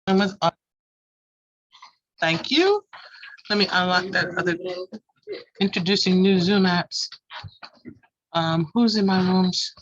And with, thank you. Let me unlock that other, introducing new Zoom apps. Who's in my rooms?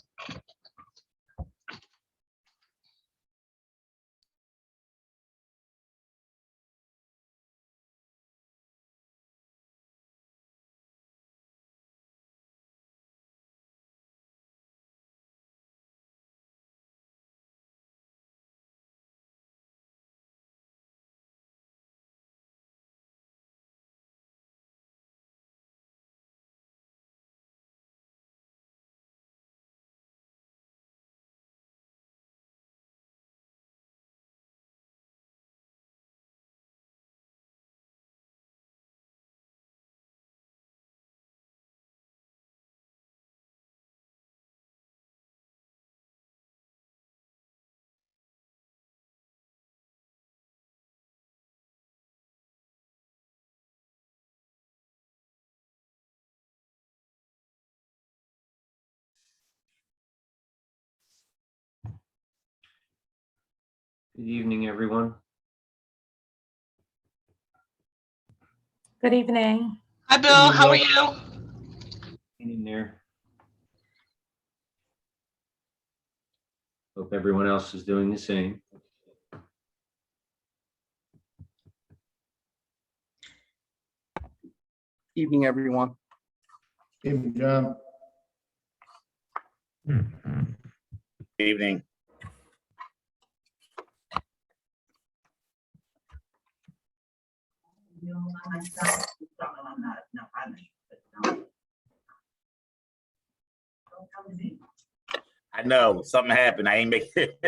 Good evening, everyone. Good evening. Hi, Bill. How are you? Hang in there. Hope everyone else is doing the same. Evening, everyone. Evening, John. Evening. I know something happened. I ain't make it.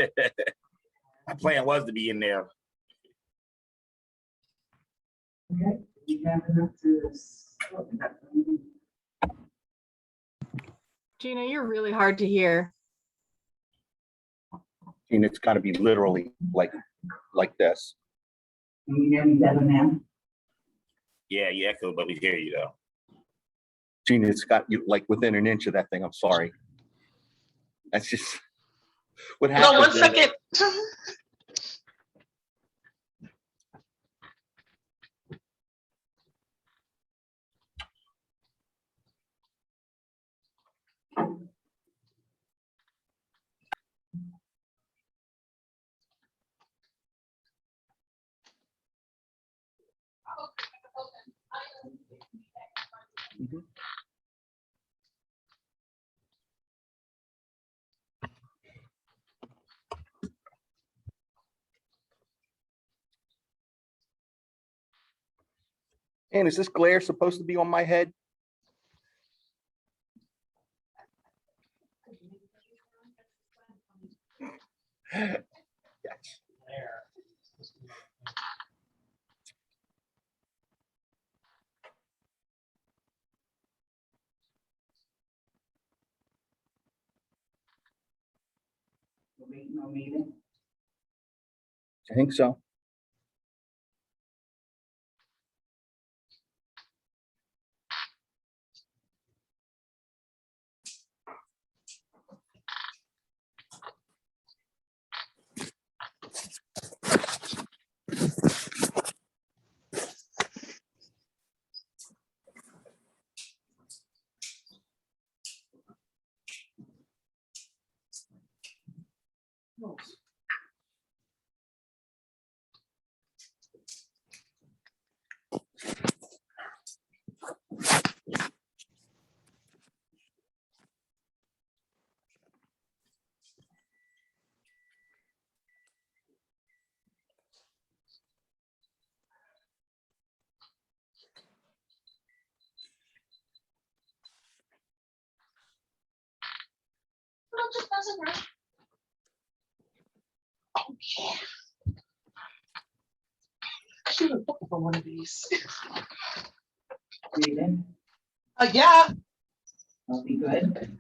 My plan was to be in there. Gina, you're really hard to hear. And it's got to be literally like this. Yeah, you echo, but we hear you though. Gina, it's got you like within an inch of that thing. I'm sorry. That's just what happened. No, 1 second. And is this glare supposed to be on my head? Yes. I think so. Oh, yeah. I should have booked for one of these. Yeah. That'll be good.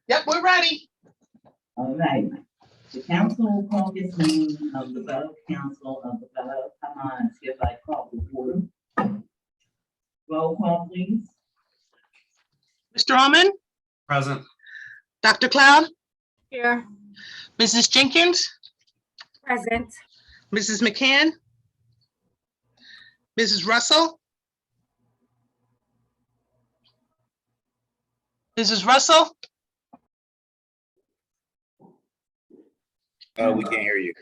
Yep, we're ready. All right. The council will call this meeting of the Borough Council of the Borough of Palmyra hereby called to order. Roll call, please. Mr. Almond, Present. Dr. Cloud, Here. Mrs. Jenkins, Present. Mrs. McCann? Mrs. Russell? Mrs. Russell? We can't hear you.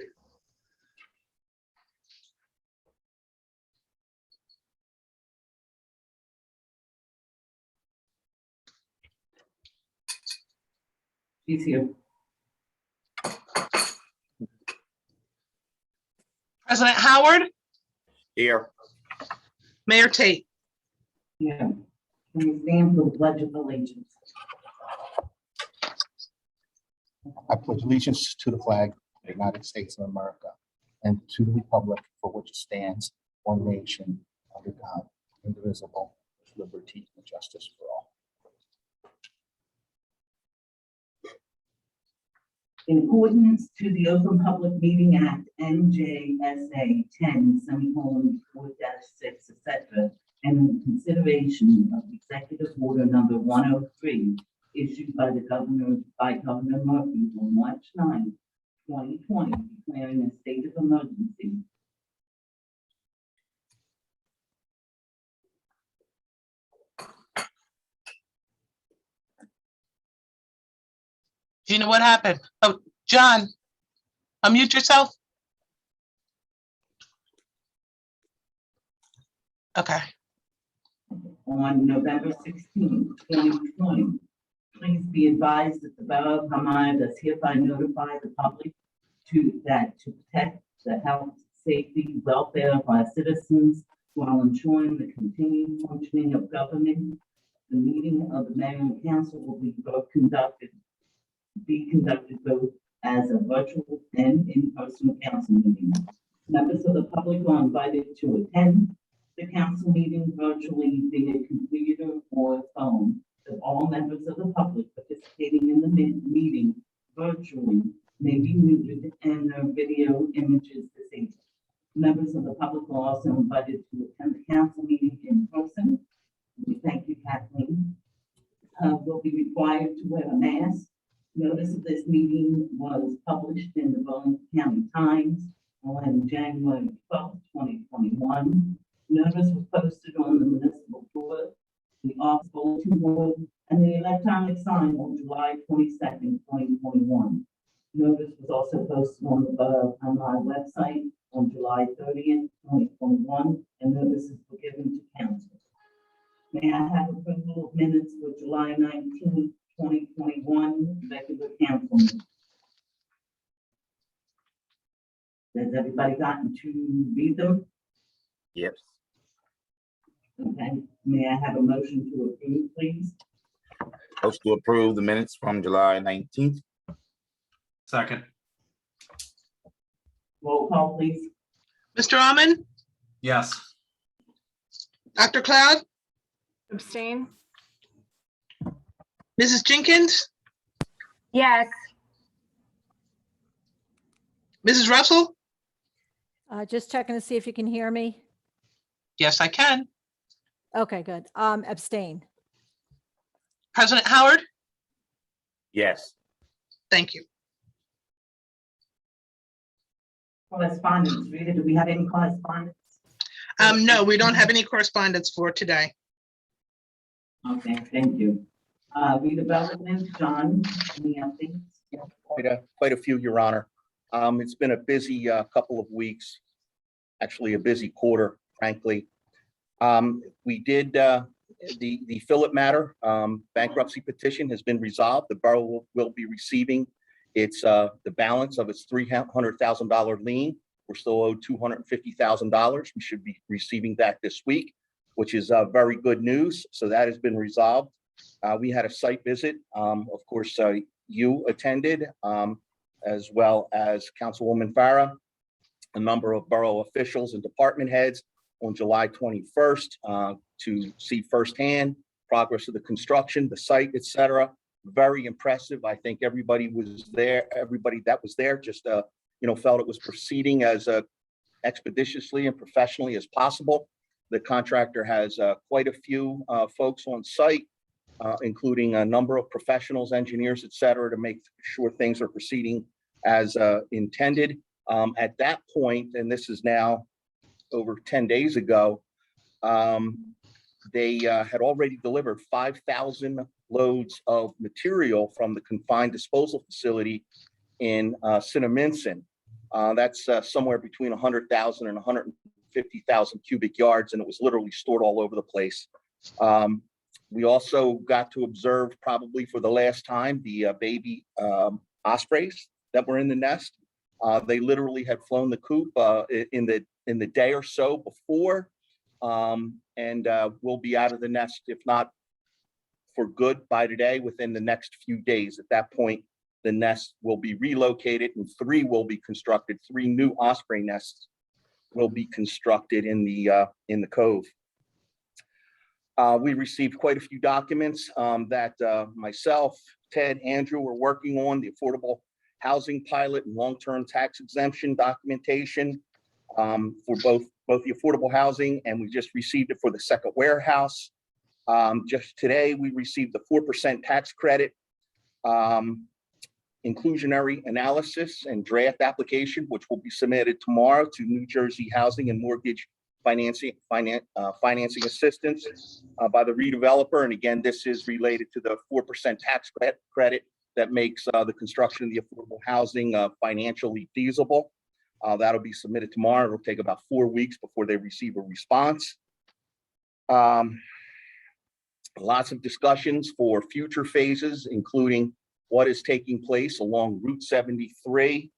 She's here. President Howard? Here. Mayor Tate? Yeah. Can we stand for the pledge of allegiance? I pledge allegiance to the flag of the United States of America and to the republic for which it stands, one nation, under God, indivisible, with liberty and justice for all. In accordance to the Open Public Meeting Act, NJSA 10:4-6, etc., and in consideration of Executive Order Number 103, issued by Governor Murphy on March 9, 2020, declaring a state of emergency. Gina, what happened? Oh, John, unmute yourself. Okay. On November 16, 2020. Please be advised that the Borough of Palmyra does hereby notify the public to protect the health, safety, welfare of our citizens while ensuring the continued functioning of government. The meeting of the mayor and council will be conducted both as a virtual and in-person council meeting. Members of the public are invited to attend the council meeting virtually via computer or phone. That all members of the public participating in the meeting virtually may be muted and their video images disabled. Members of the public are also invited to attend the council meeting in person. We thank you, Kathleen. Will be required to wear a mask. Notice of this meeting was published in the Borough County Times on January 12, 2021. Notice was posted on the municipal board, the office bulletin board, and the electronic sign on July 22nd, 2021. Notice was also posted on the Borough of Palmyra website on July 30th, 2021, and notices were given to council. May I have approval of minutes for July 19th, 2021, regular council meeting? Has everybody gotten to read them? Yes. Okay, may I have a motion to approve, please? Motion to approve the minutes from July 19th. Second. Roll call, please. Mr. Almond? Yes. Dr. Cloud? Abstain? Mrs. Jenkins? Yes. Mrs. Russell? Just checking to see if you can hear me. Yes, I can. Okay, good. Abstain. President Howard? Yes. Thank you. Correspondence, Rita, do we have any correspondence? No, we don't have any correspondence for today. Okay, thank you. Redevelopment, John, any updates? Quite a few, Your Honor. It's been a busy couple of weeks, actually a busy quarter, frankly. We did the Phillip matter, bankruptcy petition has been resolved. The borough will be receiving its the balance of its $300,000 lien. We're still owed $250,000. We should be receiving that this week, which is very good news. So that has been resolved. We had a site visit. Of course, you attended, as well as Councilwoman Farah, a number of borough officials and department heads on July 21st to see firsthand progress of the construction, the site, et cetera. Very impressive. I think everybody was there. Everybody that was there just felt it was proceeding as expeditiously and professionally as possible. The contractor has quite a few folks on site, including a number of professionals, engineers, et cetera, to make sure things are proceeding as intended. At that point, and this is now over 10 days ago, they had already delivered 5,000 loads of material from the confined disposal facility in Cinnaminson. That's somewhere between 100,000 and 150,000 cubic yards, and it was literally stored all over the place. We also got to observe, probably for the last time, the baby ospreys that were in the nest. They literally had flown the coop in the day or so before, and will be out of the nest, if not for good by today, within the next few days. At that point, the nest will be relocated and 3 will be constructed. 3 new osprey nests will be constructed in the cove. We received quite a few documents that myself, Ted, Andrew were working on, the affordable housing pilot and long-term tax exemption documentation for both the affordable housing, and we just received it for the second warehouse. Just today, we received the 4% tax credit inclusionary analysis and draft application, which will be submitted tomorrow to New Jersey Housing and Mortgage Financing Assistance by the redeveloper. And again, this is related to the 4% tax credit that makes the construction of the affordable housing financially feasible. That'll be submitted tomorrow. It'll take about 4 weeks before they receive a response. Lots of discussions for future phases, including what is taking place along Route 73.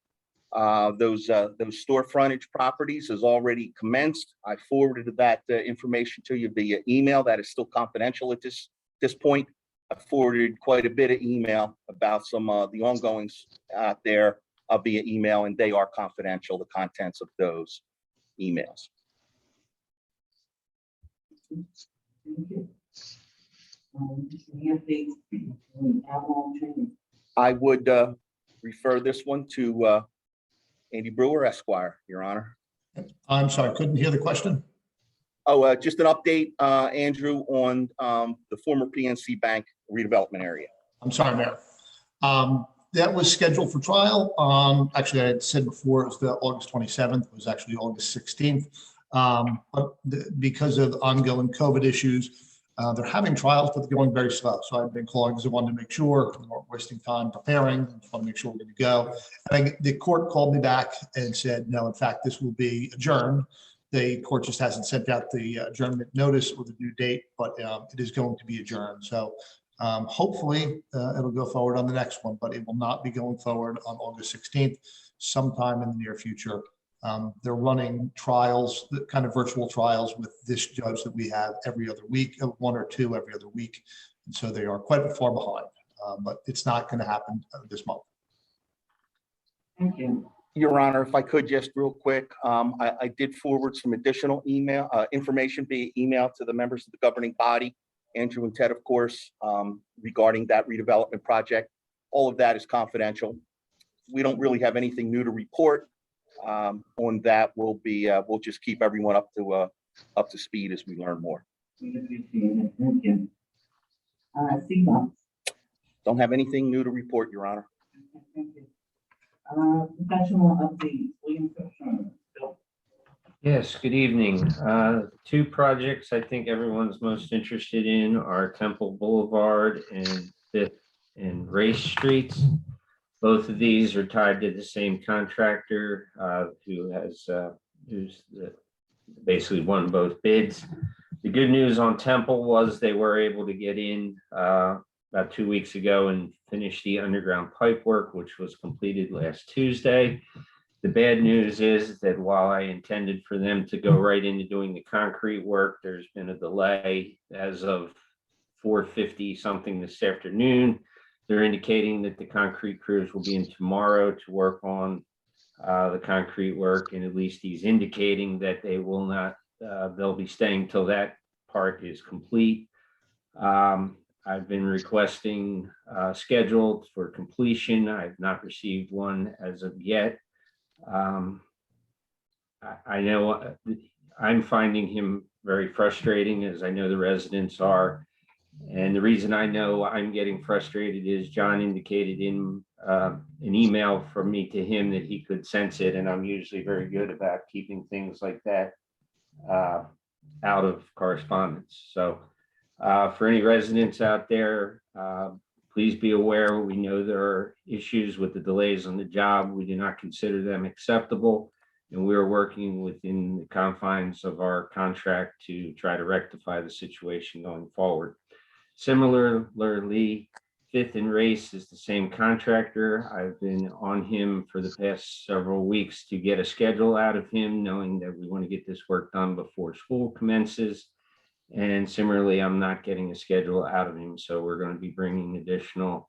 Those store frontage properties has already commenced. I forwarded that information to you via email. That is still confidential at this point. I forwarded quite a bit of email about some of the ongoings out there via email, and they are confidential, the contents of those emails. Thank you. Any updates on alcohol training? I would refer this one to Andy Brewer, Esquire, Your Honor. I'm sorry, couldn't hear the question. Oh, just an update, Andrew, on the former PNC Bank redevelopment area. I'm sorry, Mayor. That was scheduled for trial. Actually, I had said before it was the August 27th. It was actually August 16th. But because of ongoing COVID issues, they're having trials, but they're going very slow. So I've been calling because I wanted to make sure we weren't wasting time preparing. I just want to make sure we're going to go. And the court called me back and said, no, in fact, this will be adjourned. The court just hasn't sent out the adjournment notice or the due date, but it is going to be adjourned. So hopefully it'll go forward on the next one, but it will not be going forward on August 16th, sometime in the near future. They're running trials, kind of virtual trials with this judge that we have every other week, 1 or 2 every other week. And so they are quite far behind, but it's not going to happen this month. Thank you. Your Honor, if I could just real quick, I did forward some additional information via email to the members of the governing body, Andrew and Ted, of course, regarding that redevelopment project. All of that is confidential. We don't really have anything new to report on that. We'll just keep everyone up to speed as we learn more. We appreciate it. Thank you. CMOS. Don't have anything new to report, Your Honor. Thank you. Professional updates. William Fisher. Bill. Yes, good evening. 2 projects I think everyone's most interested in are Temple Boulevard and 5th and Race Streets. Both of these are tied to the same contractor who's basically won both bids. The good news on Temple was they were able to get in about 2 weeks ago and finish the underground pipe work, which was completed last Tuesday. The bad news is that while I intended for them to go right into doing the concrete work, there's been a delay. As of 4:50 something this afternoon, they're indicating that the concrete crews will be in tomorrow to work on the concrete work, and at least he's indicating that they will not, they'll be staying till that part is complete. I've been requesting scheduled for completion. I've not received one as of yet. I know I'm finding him very frustrating, as I know the residents are. And the reason I know I'm getting frustrated is John indicated in an email from me to him that he could sense it, and I'm usually very good about keeping things like that out of correspondence. So for any residents out there, please be aware, we know there are issues with the delays on the job. We do not consider them acceptable, and we're working within the confines of our contract to try to rectify the situation going forward. Similarly, Fifth and Race is the same contractor. I've been on him for the past several weeks to get a schedule out of him, knowing that we want to get this work done before school commences. And similarly, I'm not getting a schedule out of him. So we're going to be bringing additional,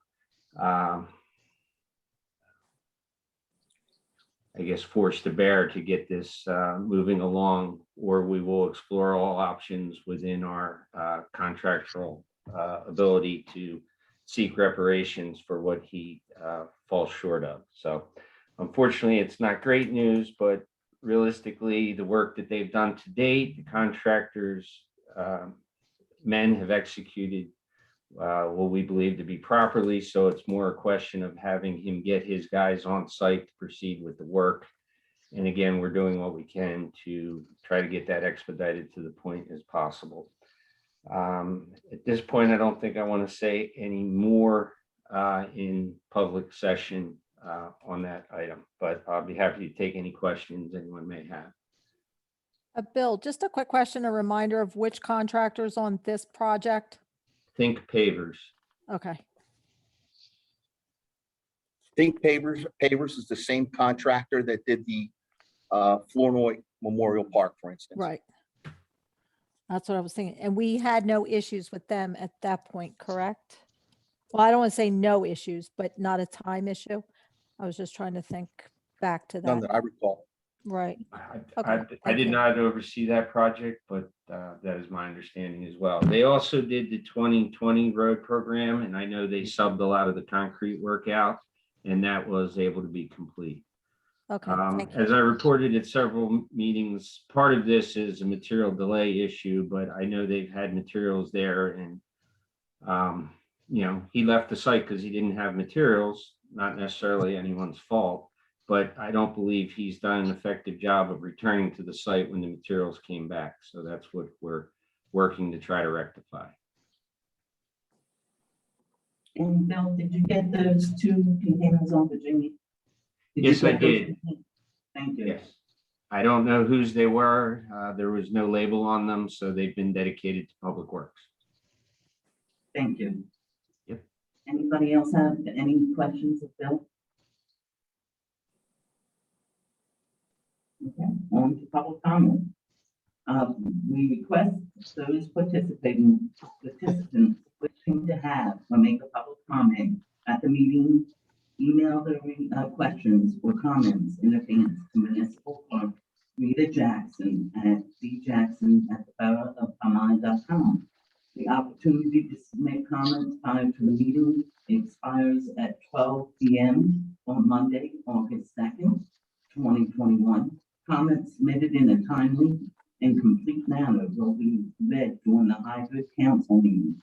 force to bear to get this moving along, or we will explore all options within our contractual ability to seek reparations for what he falls short of. So unfortunately, it's not great news, but realistically, the work that they've done to date, the contractors, men have executed what we believe to be properly. So it's more a question of having him get his guys on site to proceed with the work. And again, we're doing what we can to try to get that expedited to the point as possible. At this point, I don't think I want to say any more in public session on that item, but I'll be happy to take any questions anyone may have. Bill, just a quick question, a reminder of which contractors on this project? Think Pavers. Okay, Think Pavers is the same contractor that did the Flournoy Memorial Park, for instance. right. That's what I was thinking. And we had no issues with them at that point, correct? Well, I don't want to say no issues, but not a time issue. I was just trying to think back to None that. that I recall. Right. I thank did you. not oversee that project, but that is my understanding as well. They also did the 2020 road program, and I know they subbed a lot of the concrete work out, and that was able to be complete. Okay, thank you. As I reported at several meetings, part of this is a material delay issue, but I know they've had materials there, and he left the site because he didn't have materials, not necessarily anyone's fault. But I don't believe he's done an effective job of returning to the site when the materials came back. So that's what we're working to try to rectify. And Bill, did you get those 2 containers on Virginia? Yes, I did. Thank you. Yes. I don't know whose they were. There was no label on them, so they've been dedicated to Public Works. Thank you. Yep. Anybody else have any questions of Bill? Okay, on to public comment. We request those participants wishing to have or make a public comment at the meeting, email their questions or comments in advance to Municipal Clerk Rita Jackson at djackson@theboroughofpalmyra.com. The opportunity to submit comments prior to the meeting expires at 12 p.m. on Monday, August 2nd, 2021. Comments submitted in a timely and complete manner will be read during the hybrid council meeting.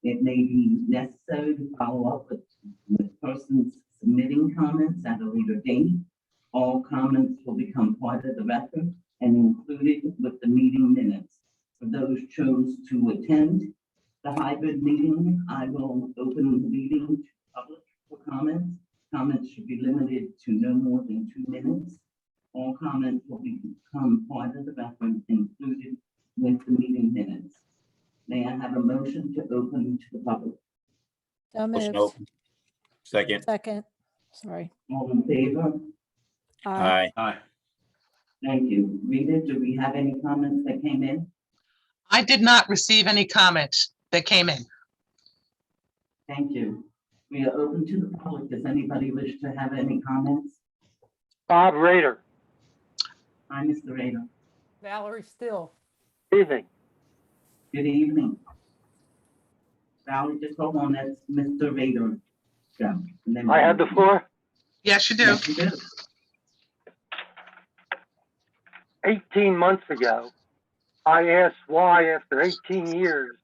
It may be necessary to follow up with persons submitting comments at a later date. All comments will become part of the record and included with the meeting minutes. For those chose to attend the hybrid meeting, I will open the meeting to public for comments. Comments should be limited to no more than 2 minutes. All comments will become part of the record included with the meeting minutes. May I have a motion to open to the public? So Motion moved. open. Second. Second, sorry. All in favor? Aye. Aye. Aye. Thank you. Rita, do we have any comments that came in? I did not receive any comments that came in. Thank you. We are open to the public. Does anybody wish to have any comments? Bob Rader. Hi, Mr. Rader. Valerie Still. Evening. Good evening. Valerie, just hold on, that's Mr. Rader. Yeah, and then- I have the floor. Yes, you do. Yes, you do. 18 months ago, I asked why, after 18 years,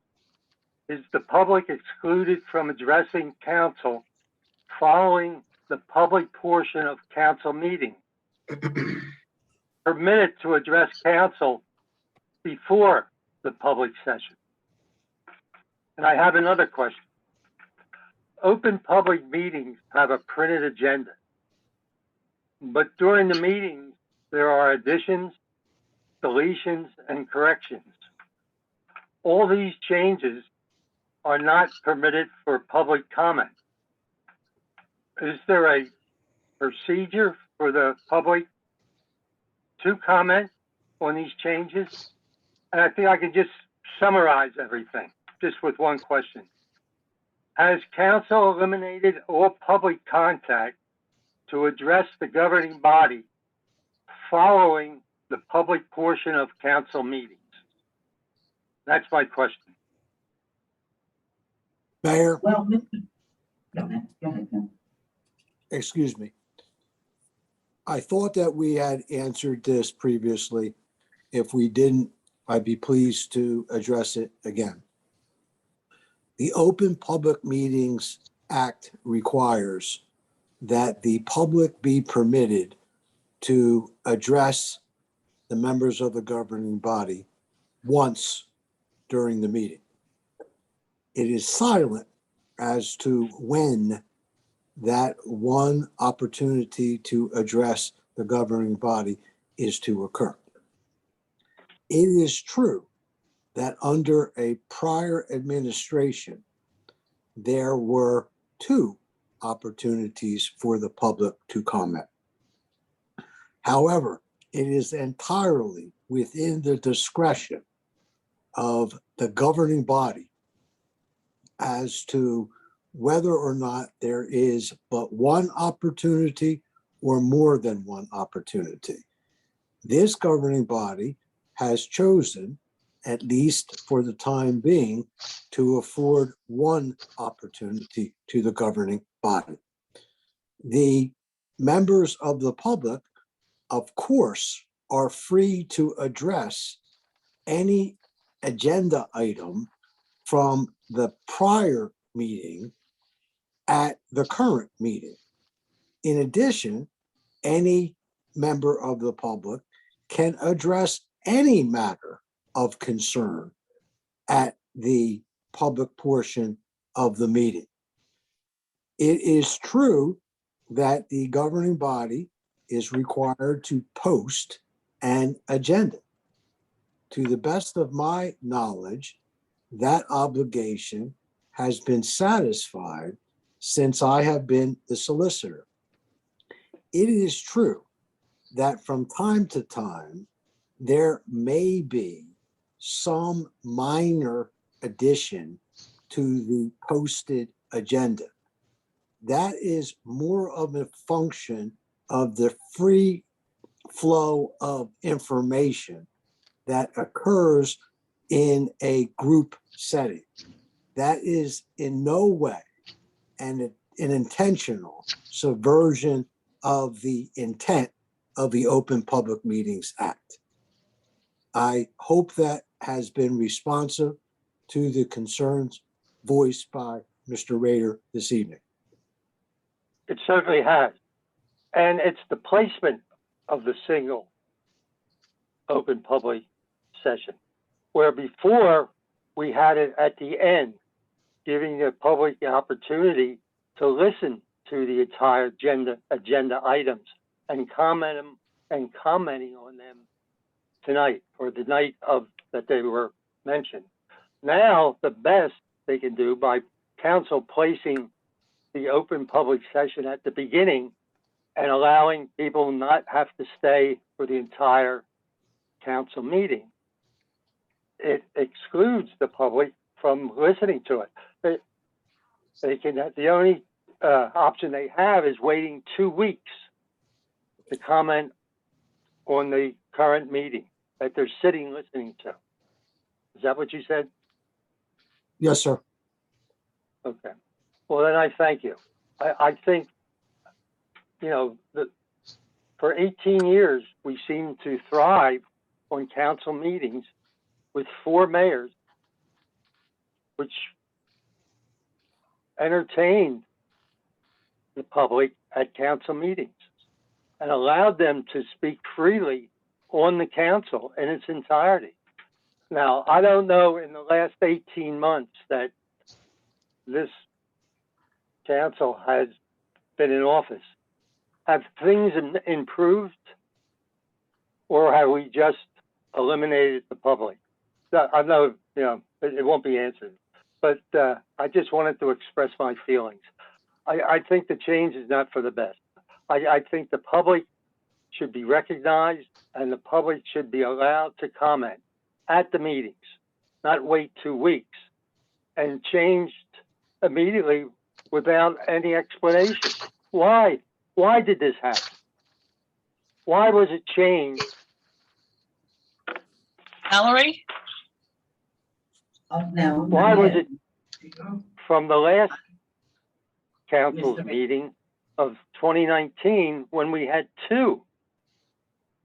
is the public excluded from addressing council following the public portion of council meeting? Permitted to address council before the public session? And I have another question. Open public meetings have a printed agenda, but during the meetings, there are additions, deletions, and corrections. All these changes are not permitted for public comment. Is there a procedure for the public to comment on these changes? And I think I can just summarize everything just with one question. Has council eliminated all public contact to address the governing body following the public portion of council meetings? That's my question. Mayor, Well, Mr. Go ahead, Ken. excuse me. I thought that we had answered this previously. If we didn't, I'd be pleased to address it again. The Open Public Meetings Act requires that the public be permitted to address the members of the governing body once during the meeting. It is silent as to when that one opportunity to address the governing body is to occur. It is true that under a prior administration, there were 2 opportunities for the public to comment. However, it is entirely within the discretion of the governing body as to whether or not there is but one opportunity or more than one opportunity. This governing body has chosen, at least for the time being, to afford one opportunity to the governing body. The members of the public, of course, are free to address any agenda item from the prior meeting at the current meeting. In addition, any member of the public can address any matter of concern at the public portion of the meeting. It is true that the governing body is required to post an agenda. To the best of my knowledge, that obligation has been satisfied since I have been the solicitor. It is true that from time to time, there may be some minor addition to the posted agenda. That is more of a function of the free flow of information that occurs in a group setting. That is in no way an intentional subversion of the intent of the Open Public Meetings Act. I hope that has been responsive to the concerns voiced by Mr. Rader this evening. It certainly has. And it's the placement of the single open public session, where before we had it at the end, giving the public the opportunity to listen to the entire agenda items and commenting on them tonight or the night of that they were mentioned. Now, the best they can do by council placing the open public session at the beginning and allowing people not have to stay for the entire council meeting, it excludes the public from listening to it. They can, the only option they have is waiting 2 weeks to comment on the current meeting that they're sitting listening to. Is that what you said? Yes, sir. Okay. Well, then I thank you. I think, you know, for 18 years, we seem to thrive on council meetings with 4 mayors, which entertained the public at council meetings and allowed them to speak freely on the council in its entirety. Now, I don't know in the last 18 months that this council has been in office, have things improved, or have we just eliminated the public? I know, it won't be answered, but I just wanted to express my feelings. I think the change is not for the best. I think the public should be recognized and the public should be allowed to comment at the meetings, not wait 2 weeks, and changed immediately without any explanation. Why? Why did this happen? Why was it changed? Valerie? Now. Why was it from the last council's Mr. meeting of 2019 when we had 2?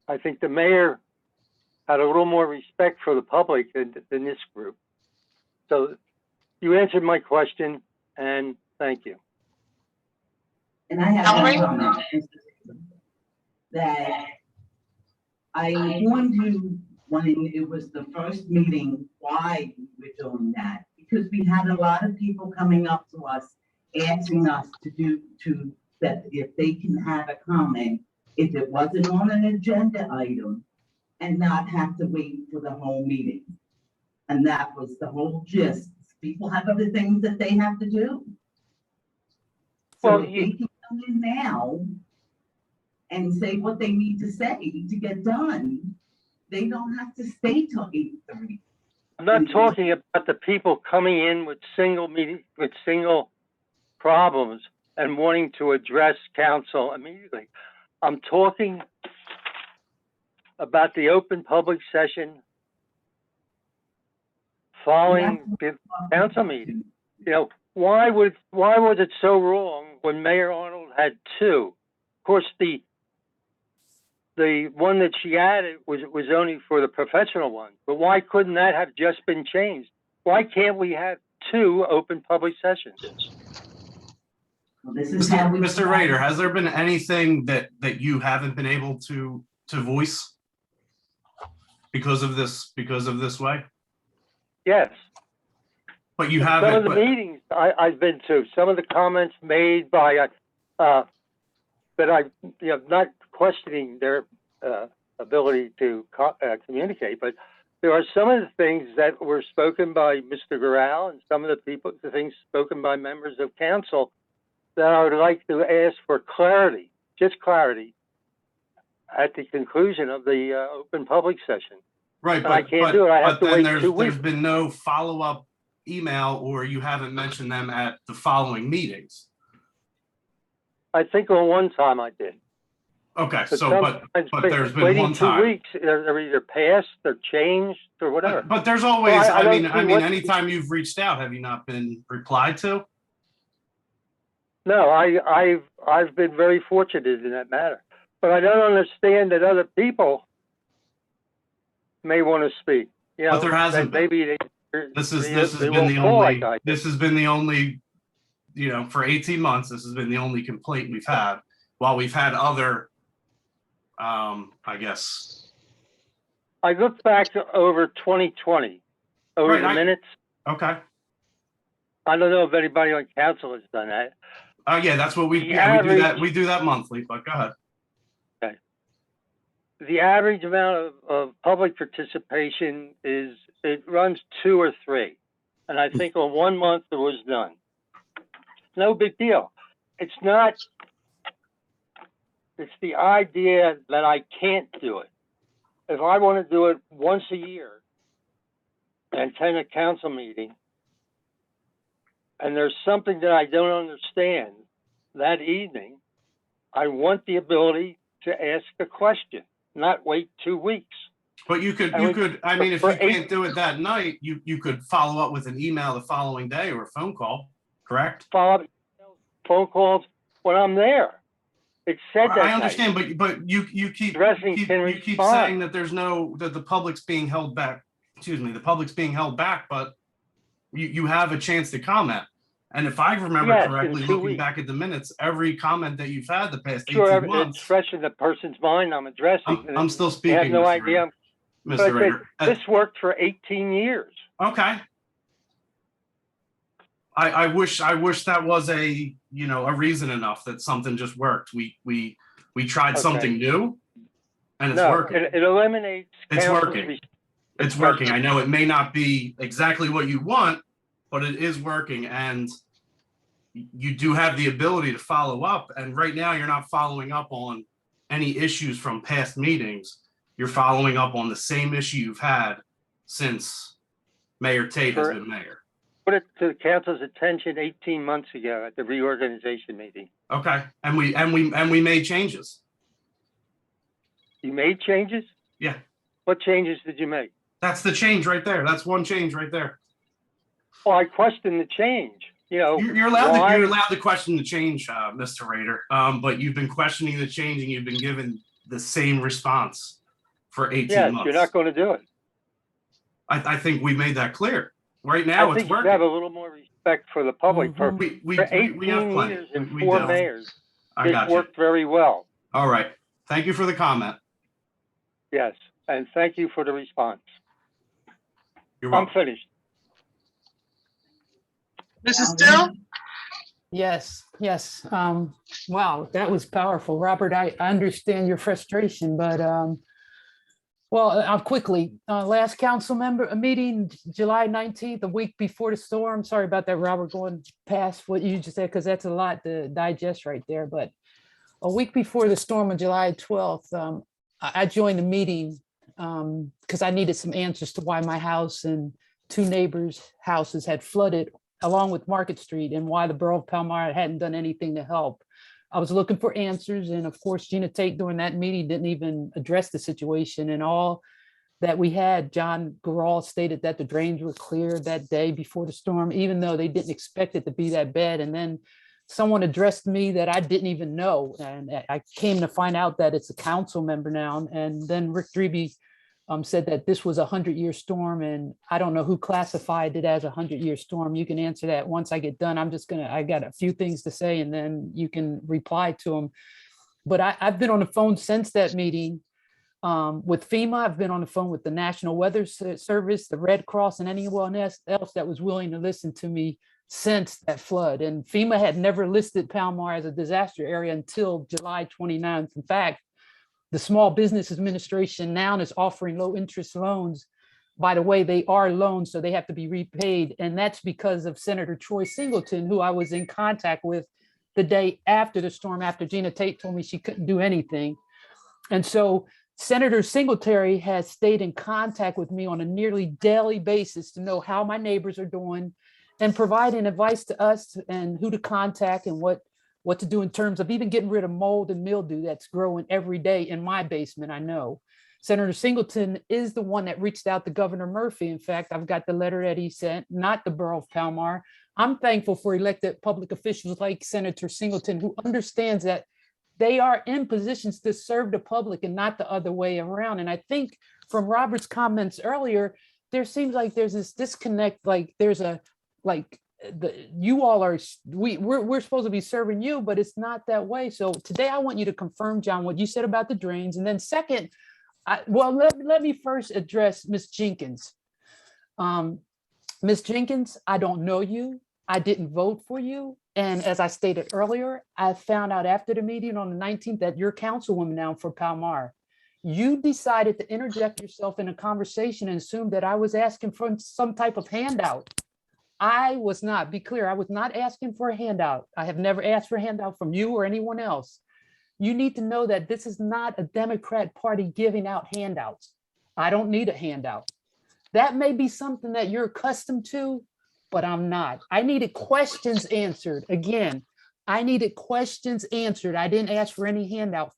I think the mayor had a little more respect for the public than this group. So you answered my question, and thank you. And I have Valerie? one comment, that I warned you when it was the first meeting, why we were doing that. Because we had a lot of people coming up to us, asking us that if they can have a comment, if it wasn't on an agenda item, and not have to wait for the whole meeting. And that was the whole gist. People have other things that they have to do. So Well, if they can come in now and say what they need to say to get done, they don't have to stay till 8:30. I'm not talking about the people coming in with single problems and wanting to address council immediately. I'm talking about the open public session following the council meeting. Why was it so wrong when Mayor Arnold had 2? Of course, the one that she added was only for the professional one, but why couldn't that have just been changed? Why can't we have 2 open public sessions? Well, this is how we. Mr. Rader, has there been anything that you haven't been able to voice because of this way? Yes. But you Some haven't. of the meetings I've been to, some of the comments made by, that not questioning their ability to communicate, but there are some of the things that were spoken by Mr. Gural and some of the things spoken by members of council that I would like to ask for clarity, just clarity, at the conclusion of the open public session. Right, but I can't do it. I have to wait 2 weeks. There's been no follow-up email, or you haven't mentioned them at the following meetings. I think on one time I did. Okay, but sometimes there's been waiting one 2 time. weeks, they're either passed or changed or whatever. But there's always, Well, I mean, don't see what- anytime you've reached out, have you not been replied to? No, I've been very fortunate in that matter, but I don't understand that other people may want to speak. But there hasn't that maybe This has they been won't the call only, like I did. this has been the only, for 18 months, this has been the only complaint we've had, while we've had other, I guess. I looked back over 2020, over Right, the minutes. Okay. I don't know if anybody on council has done that. Oh, yeah, that's what we, The yeah, we average- do that monthly, but go ahead. The average amount of public participation it runs 2 or 3. And I think on 1 month there was none. No big deal. It's the idea that I can't do it. If I want to do it once a year and attend a council meeting, and there's something that I don't understand that evening, I want the ability to ask a question, not wait 2 weeks. But you could, I mean, if you can't do it that night, you could follow up with an email the following day or a phone call, correct? Follow up phone calls when I'm there. It's said that I understand, but you keep saying that that the public's being held back. Excuse me, the public's being held back, but you have a chance to comment. And if I remember Yes, in correctly, 2 looking weeks. back at the minutes, every comment that you've had the past Sure, 18 it's months, fresh in the person's mind I'm addressing. I'm still They speaking, have no Mr. idea. Rader. But Mr. I Rader. said, this worked for 18 years. Okay. I wish that was a, you know, a reason enough that something just worked. We tried Okay. something new and it's No, working. it eliminates. It's council's working. res- It's working. I know it may not be exactly what you want, but it is working, and you do have the ability to follow up. And right now you're not following up on any issues from past meetings. You're following up on the same issue you've had since Mayor Tate has been mayor. Put it to the council's attention 18 months ago at the reorganization meeting. Okay. And we made changes. You made changes? Yeah. What changes did you make? That's the change right there. That's one change right there. Well, I question the change. You know, You're allowed to question the change, Mr. Rader. But you've been questioning the change and you've been given the same response for 18 yes, months. you're not going to do it. I think we made that clear. Right now, I it's think you working. have a little more respect for the public. For We 18 have plenty. years and We 4 do. mayors, I this got you. worked very well. All right. Thank you for the comment. Yes, and thank you for the response. You're I'm welcome. finished. Mrs. Still? Yes, yes. Wow, that was powerful. Robert, I understand your frustration, but well, I'll quickly, last council member, a meeting July 19th, a week before the storm. Sorry about that, Robert, going past what you just said, because that's a lot to digest right there. But a week before the storm on July 12th, I joined the meeting because I needed some answers to why my house and 2 neighbors' houses had flooded along with Market Street, and why the Borough of Palmyra hadn't done anything to help. I was looking for answers, and of course, Gina Tate during that meeting didn't even address the situation. And all that we had, John Garral stated that the drains were cleared that day before the storm, even though they didn't expect it to be that bad. And then someone addressed me that I didn't even know, and I came to find out that it's a council member now. And then Rick Dreby said that this was a 100-year storm, and I don't know who classified it as a 100-year storm. You can answer that once I get done. I got a few things to say, and then you can reply to them. But I've been on the phone since that meeting with FEMA. I've been on the phone with the National Weather Service, the Red Cross, and anyone else that was willing to listen to me since that flood. And FEMA had never listed Palmyra as a disaster area until July 29th. In fact, the Small Business Administration now is offering low interest loans. By the way, they are loans, so they have to be repaid. And that's because of Senator Troy Singleton, who I was in contact with the day after the storm, after Gina Tate told me she couldn't do anything. And so Senator Singletary has stayed in contact with me on a nearly daily basis to know how my neighbors are doing and providing advice to us and who to contact and what to do in terms of even getting rid of mold and mildew that's growing every day in my basement. I know Senator Singleton is the one that reached out to Governor Murphy. In fact, I've got the letter that he sent, not the Borough of Palmyra. I'm thankful for elected public officials like Senator Singleton, who understands that they are in positions to serve the public and not the other way around. And I think from Robert's comments earlier, there seems like there's this disconnect, like there's a, like, you all are, we're supposed to be serving you, but it's not that way. So today I want you to confirm, John, what you said about the drains. And then second, let me first address Ms. Jenkins. Ms. Jenkins, I don't know you. I didn't vote for you. And as I stated earlier, I found out after the meeting on the 19th that you're councilwoman now for Palmyra. You decided to interject yourself in a conversation and assume that I was asking for some type of handout. I was not, be clear, I was not asking for a handout. I have never asked for a handout from you or anyone else. You need to know that this is not a Democrat Party giving out handouts. I don't need a handout. That may be something that you're accustomed to, but I'm not. I needed questions answered. Again, I needed questions answered. I didn't ask for any handout.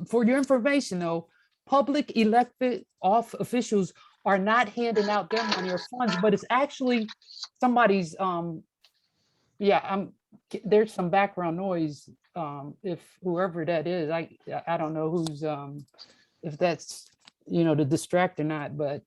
For your information though, public elected officials are not handing out their money or funds, but it's actually somebody's, there's some background noise. If whoever that is, I don't know who's, if that's, to distract or not, but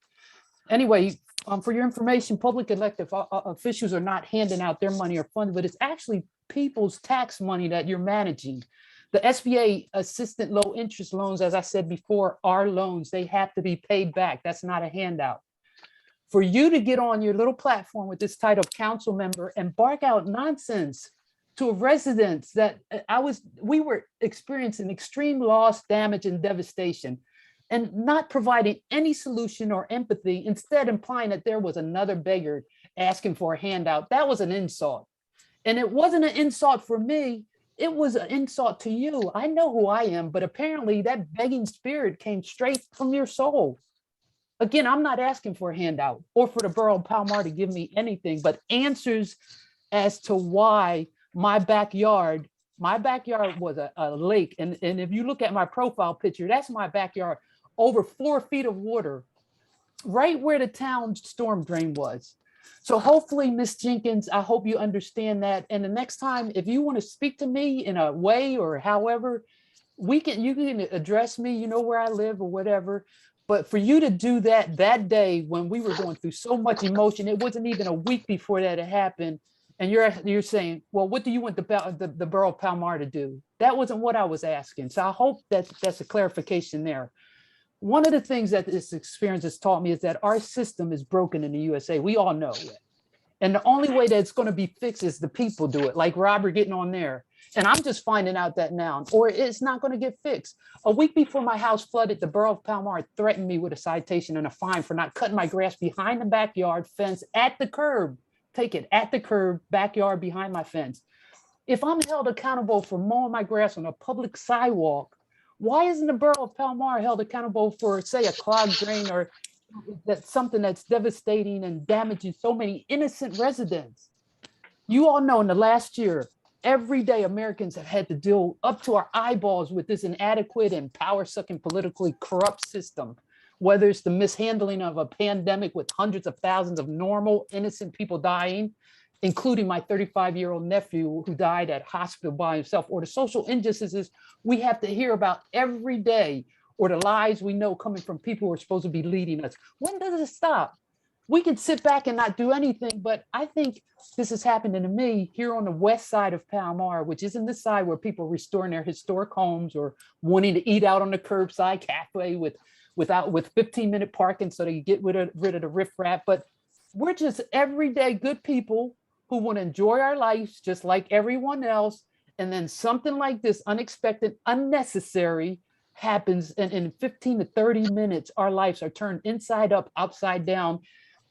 anyway, For your information, public elected officials are not handing out their money or funds, but it's actually people's tax money that you're managing. The SBA assistant low interest loans, as I said before, are loans. They have to be paid back. That's not a handout. For you to get on your little platform with this title of council member and bark out nonsense to a residents that we were experiencing extreme loss, damage, and devastation, and not providing any solution or empathy, instead implying that there was another beggar asking for a handout. That was an insult. And it wasn't an insult for me. It was an insult to you. I know who I am, but apparently that begging spirit came straight from your soul. Again, I'm not asking for a handout or for the Borough of Palmyra to give me anything, but answers as to why my backyard was a lake. And if you look at my profile picture, that's my backyard, over 4 feet of water, right where the town storm drain was. So hopefully, Ms. Jenkins, I hope you understand that. And the next time, if you want to speak to me in a way or however, you can address me, you know where I live or whatever. But for you to do that day when we were going through so much emotion, it wasn't even a week before that it happened. And you're saying, well, what do you want the Borough of Palmyra to do? That wasn't what I was asking. So I hope that's a clarification there. One of the things that this experience has taught me is that our system is broken in the USA. We all know it. And the only way that it's going to be fixed is the people do it, like Robert getting on there. And I'm just finding out that now, or it's not going to get fixed. A week before my house flooded, the Borough of Palmyra threatened me with a citation and a fine for not cutting my grass behind the backyard fence at the curb. Take it at the curb, backyard behind my fence. If I'm held accountable for mowing my grass on a public sidewalk, why isn't the Borough of Palmyra held accountable for, say, a clogged drain or that's something that's devastating and damaging so many innocent residents? You all know in the last year, every day Americans have had to deal up to our eyeballs with this inadequate and power-sucking politically corrupt system, whether it's the mishandling of a pandemic with hundreds of thousands of normal, innocent people dying, including my 35-year-old nephew who died at hospital by himself, or the social injustices we have to hear about every day, or the lies we know coming from people who are supposed to be leading us. When does it stop? We can sit back and not do anything, but I think this is happening to me here on the west side of Palmyra, which isn't the side where people are restoring their historic homes or wanting to eat out on the curbside cafe with 15-minute parking so they get rid of the riffraff. But we're just everyday good people who want to enjoy our lives just like everyone else. And then something like this unexpected, unnecessary happens. And in 15 to 30 minutes, our lives are turned inside up, upside down.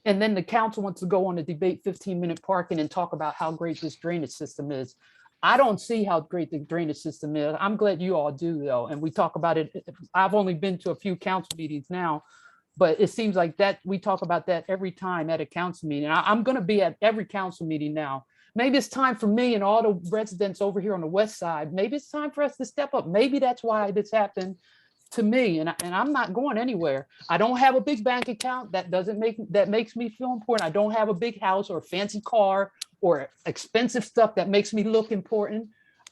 And then the council wants to go on a debate 15-minute parking and talk about how great this drainage system is. I don't see how great the drainage system is. I'm glad you all do, though. And we talk about it. I've only been to a few council meetings now, but it seems like that we talk about that every time at a council meeting. I'm going to be at every council meeting now. Maybe it's time for me and all the residents over here on the west side. Maybe it's time for us to step up. Maybe that's why this happened to me, and I'm not going anywhere. I don't have a big bank account that makes me feel important. I don't have a big house or a fancy car or expensive stuff that makes me look important.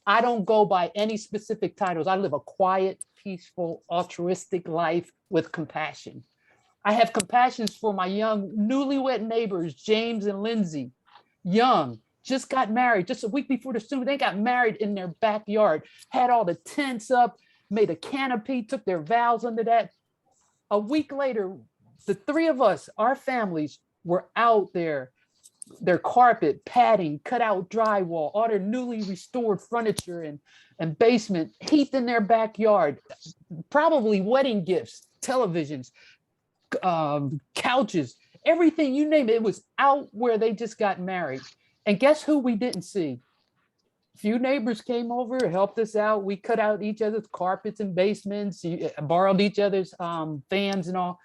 I don't go by any specific titles. I live a quiet, peaceful, altruistic life with compassion. I have compassion for my young newlywed neighbors, James and Lindsay, young, just got married just a week before the student. They got married in their backyard, had all the tents up, made a canopy, took their vows under that. A week later, the three of us, our families, were out there, their carpet, padding, cut out drywall, all their newly restored furniture and basement, heaped in their backyard, probably wedding gifts, televisions, couches, everything, you name it. It was out where they just got married. And guess who we didn't see? Few neighbors came over, helped us out. We cut out each other's carpets and basements, borrowed each other's fans and all.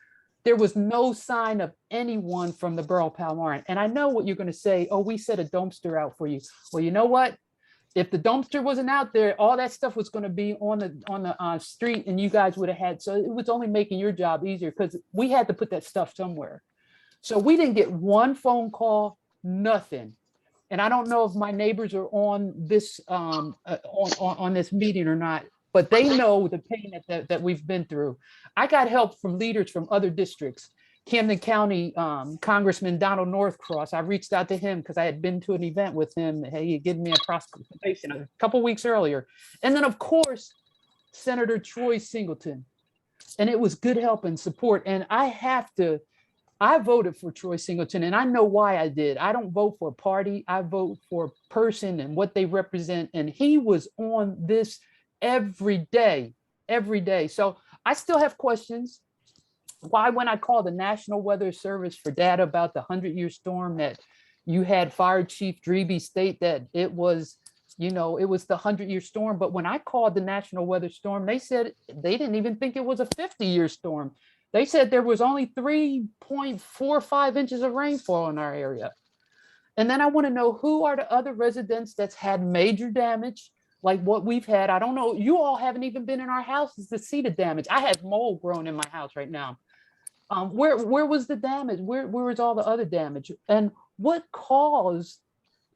There was no sign of anyone from the Borough of Palmyra. And I know what you're going to say. Oh, we set a dumpster out for you. Well, you know what? If the dumpster wasn't out there, all that stuff was going to be on the street, and you guys would have had. So it was only making your job easier because we had to put that stuff somewhere. So we didn't get one phone call, nothing. And I don't know if my neighbors are on this on this meeting or not, but they know the pain that we've been through. I got help from leaders from other districts. Camden County Congressman Donald Northcross. I reached out to him because I had been to an event with him. He had given me a proclamation a couple weeks earlier. And then, of course, Senator Troy Singleton. And it was good help and support. And I voted for Troy Singleton, and I know why I did. I don't vote for a party. I vote for a person and what they represent. And he was on this every day. So I still have questions. Why, when I called the National Weather Service for data about the 100-year storm, that you had Fire Chief Dreby state that it was, it was the 100-year storm. But when I called the National Weather Storm, they said they didn't even think it was a 50-year storm. They said there was only 3.45 inches of rainfall in our area. And then I want to know, who are the other residents that's had major damage like what we've had? I don't know. You all haven't even been in our houses to see the damage. I have mold growing in my house right now. Where was the damage? Where was all the other damage? And what caused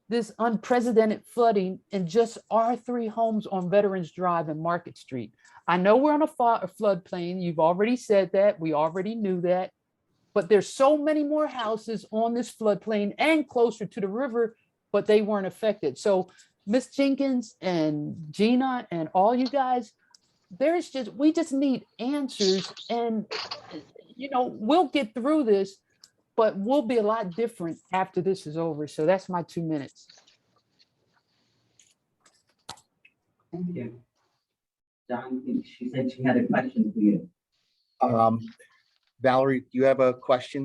this unprecedented flooding in just our 3 homes on Veterans Drive and Market Street? I know we're on a floodplain. You've already said that. We already knew that. But there's so many more houses on this floodplain and closer to the river, but they weren't affected. So Miss Jenkins and Gina and all you guys, we just need answers. And, we'll get through this, but we'll be a lot different after this is over. So that's my 2 minutes. Thank you. John, she said she had a question for you. Valerie, do you have a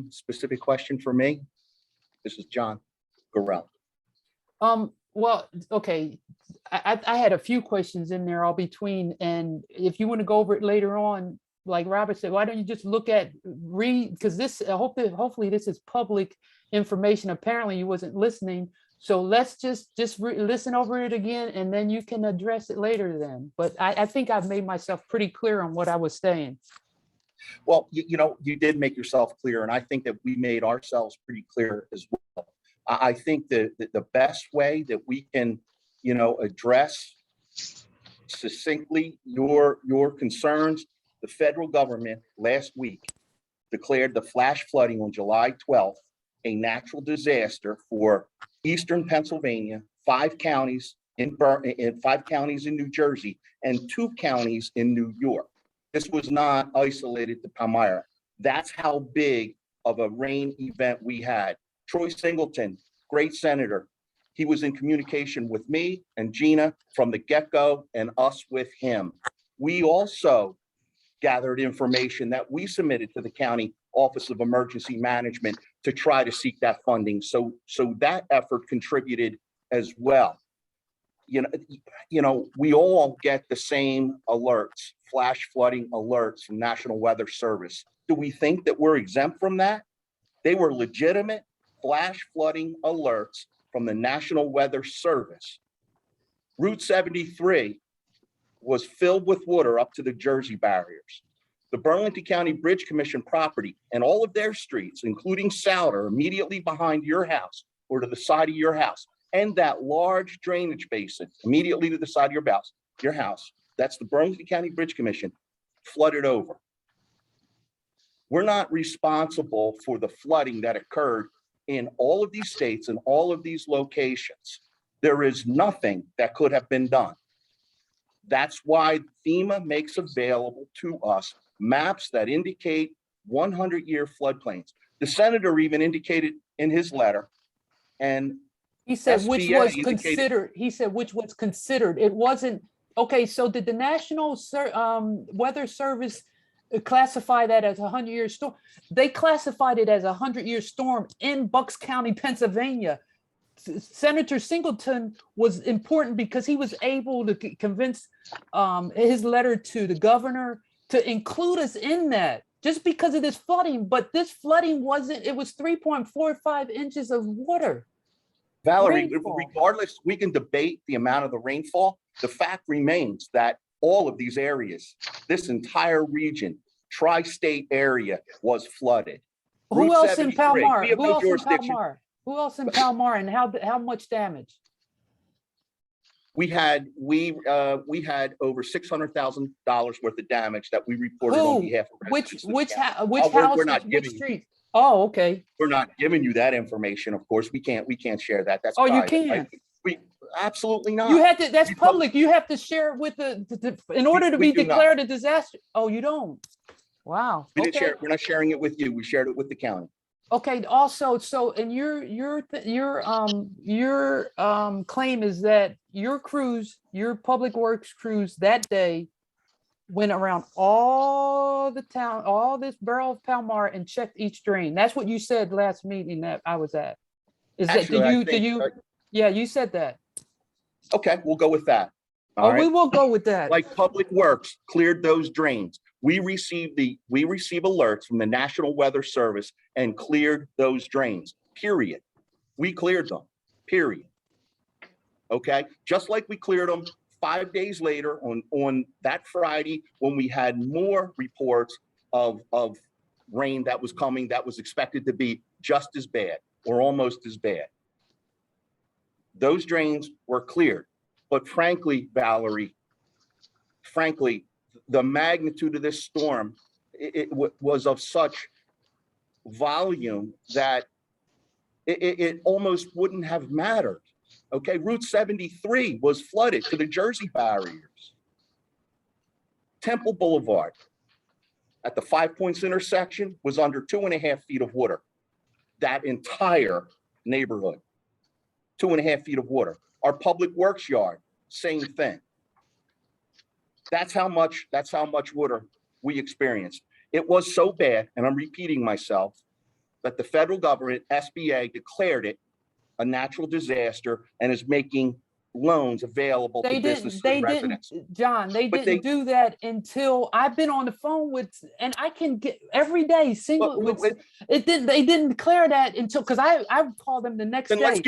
specific question for me? This is John Gorell. Well, okay. I had a few questions in there all between, and if you want to go over it later on, like Robert said, why don't you just read, because this, hopefully this is public information. Apparently you wasn't listening. So let's just listen over it again, and then you can address it later then. But I think I've made myself pretty clear on what I was saying. Well, you did make yourself clear, and I think that we made ourselves pretty clear as well. I think that the best way that we can, address succinctly your concerns, the federal government last week declared the flash flooding on July 12th a natural disaster for eastern Pennsylvania, 5 counties in 5 counties in New Jersey, and 2 counties in New York. This was not isolated to Palmyra. That's how big of a rain event we had. Troy Singleton, great senator. He was in communication with me and Gina from the get-go, and us with him. We also gathered information that we submitted to the County Office of Emergency Management to try to seek that funding. So that effort contributed as well. We all get the same alerts, flash flooding alerts from National Weather Service. Do we think that we're exempt from that? They were legitimate flash flooding alerts from the National Weather Service. Route 73 was filled with water up to the Jersey barriers. The Burlington County Bridge Commission property and all of their streets, including Souter, immediately behind your house or to the side of your house, and that large drainage basin immediately to the side of your house, that's the Burlington County Bridge Commission, flooded over. We're not responsible for the flooding that occurred in all of these states and all of these locations. There is nothing that could have been done. That's why FEMA makes available to us maps that indicate 100-year floodplains. The senator even indicated in his letter, and he said SBA which was considered. He said which was considered. It wasn't okay. So did the National Weather Service classify that as a 100-year storm? They classified it as a 100-year storm in Bucks County, Pennsylvania. Senator Singleton was important because he was able to convince his letter to the governor to include us in that, just because of this flooding. But this flooding wasn't, it was 3.45 inches of water. Valerie, Rainfall. regardless, we can debate the amount of the rainfall. The fact remains that all of these areas, this entire region, tri-state area, was flooded. Who Route else in 73, Palmyra? we have Who no else in jurisdiction. Palmyra? Who else in Palmyra, and how much damage? We had over $600,000 worth of damage that we reported on behalf of residents. Which We're houses, not which giving. streets? Oh, okay. We're not giving you that information. Of course, we can't share that. That's Oh, you private, can. right? We absolutely not. You had to, that's You don't- public. You have to share it with in order to we be do not. declared a disaster. Oh, you don't? Wow. We didn't Okay. share, we're not sharing it with you. We shared it with the county. Okay, also, so, and your claim is that your crews, your public works crews that day went around all the town, all this borough of Palmyra and checked each drain. That's what you said last meeting that I was at. Is that, Actually, I think- yeah, you said that. Okay, we'll go with that. All Oh, we right. will go with that. Like Public Works cleared those drains. We receive alerts from the National Weather Service and cleared those drains, period. We cleared them, period. Okay, just like we cleared them 5 days later on that Friday, when we had more reports of rain that was coming, that was expected to be just as bad or almost as bad. Those drains were cleared. But frankly, Valerie, the magnitude of this storm, it was of such volume that it almost wouldn't have mattered. Okay, Route 73 was flooded to the Jersey barriers. Temple Boulevard at the 5 Points intersection was under 2.5 feet of water. That entire neighborhood, 2.5 feet of water. Our Public Works yard, same thing. That's how much water we experienced. It was so bad, and I'm repeating myself, that the federal government, SBA, declared it a natural disaster and is making loans available to businesses and residents. John, they But didn't do that until I've been on the phone with, and I can get every day single. They didn't declare that until, because I called them the next Then day.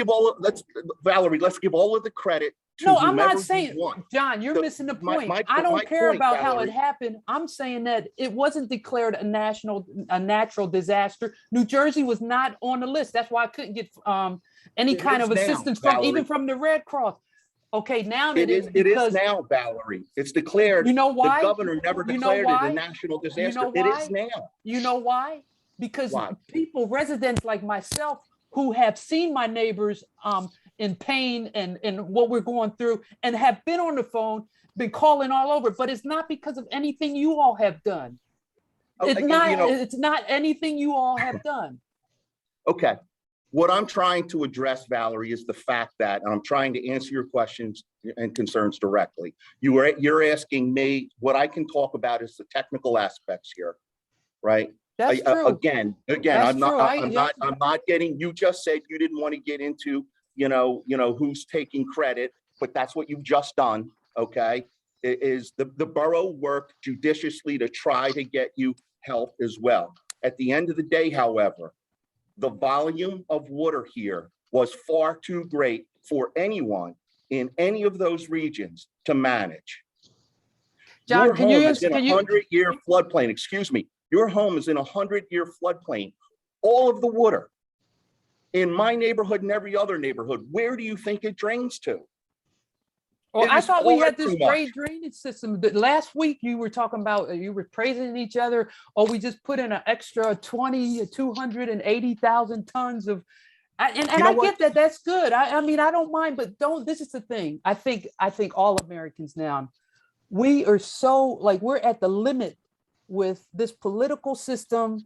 Valerie, let's give all of the credit to No, I'm whomever not you saying, want. John, you're missing the point. my I don't care point, about how Valerie. it happened. I'm saying that it wasn't declared a natural disaster. New Jersey was not on the list. That's why I couldn't get any It kind is of now, assistance from even Valerie. from the Red Cross. Okay, now It is because now, Valerie. It's declared. you know why? The governor never You know declared it why? a national disaster. You know It why? is now. You know why? Because Why? people, residents like myself, who have seen my neighbors in pain and what we're going through, and have been on the phone, been calling all over, but it's not because of anything you all have done. It's not. It's not anything you all have done. Okay. What I'm trying to address, Valerie, is the fact that, and I'm trying to answer your questions and concerns directly. You're asking me what I can talk about is the technical aspects here, right? That's true. Again, That's I'm true. not getting, you just said you didn't want to get into, who's taking credit, but that's what you've just done, okay? Is the borough worked judiciously to try to get you help as well. At the end of the day, however, the volume of water here was far too great for anyone in any of those regions to manage. John, Your can home you is in a 100-year floodplain. Excuse me. Your home is in a 100-year floodplain. All of the water in my neighborhood and every other neighborhood, where do you think it drains to? Well, It I is thought we far had this too much. great drainage system. But last week you were talking about, you were praising each other. Oh, we just put in an extra 280,000 tons of, and You know I what? get that. That's good. I mean, I don't mind, but this is the thing. I think all Americans now, we are so we're at the limit with this political system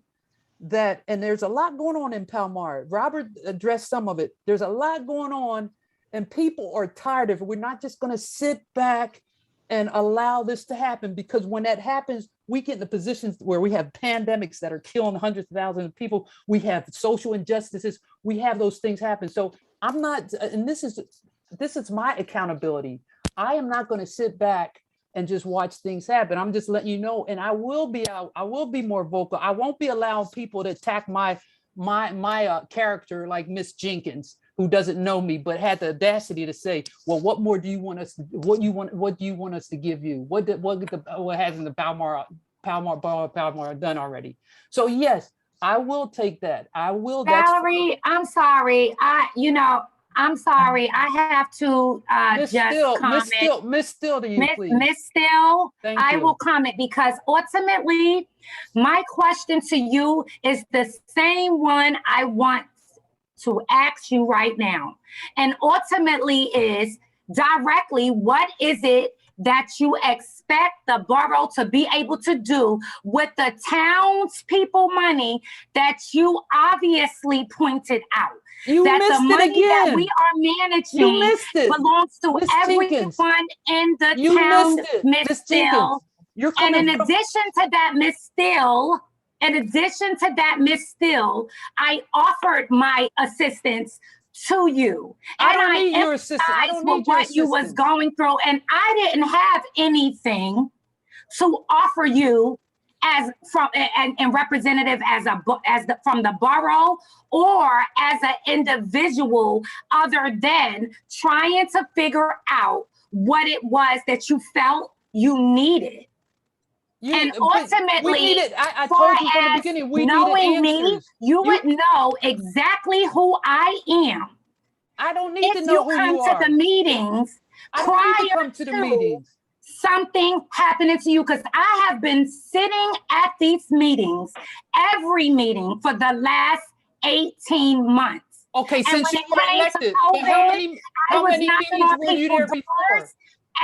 and there's a lot going on in Palmyra. Robert addressed some of it. There's a lot going on. And people are tired of it. We're not just going to sit back and allow this to happen, because when that happens, we get in the positions where we have pandemics that are killing hundreds of thousands of people. We have social injustices. We have those things happen. So I'm not, and this is my accountability. I am not going to sit back and just watch things happen. I'm just letting you know, and I will be more vocal. I won't be allowing people to attack my character like Miss Jenkins, who doesn't know me, but had the audacity to say, well, what more do you want us to, what do you want us to give you? What hasn't the Borough of Palmyra done already? So yes, I will take that. I will. Valerie, I'm sorry. I'm sorry, I have to Miss just Still, comment. Miss Still to you, please. Miss Still, Thank I you. will comment because ultimately, my question to you is the same one I want to ask you right now. And ultimately is directly, what is it that you expect the borough to be able to do with the townspeople money that you obviously pointed out? You That missed the it money that again. we are You managing missed it. belongs to Miss everyone Jenkins. in the You town, missed it, Miss Miss Still. Jenkins. You're And coming in from. addition to that, Miss Still, Miss Still, I offered my assistance to you. I And don't need your assistance. I empathized don't with need your what you was assistance. going through, and I didn't have anything to offer you as from and representative from the borough or as an individual, other than trying to figure out what it was that you felt you needed. And ultimately, we needed, I far told you from the as beginning, we knowing needed me, answers. you would know exactly who I am. I don't need to If know you who come you to are. the meetings I don't need to prior come to the to meetings. something happening to you, because I have been sitting at these meetings, every meeting for the last 18 months. Okay, And since when you it were came to elected, but how COVID, I how was many knocking meetings on were you people's there before? doors.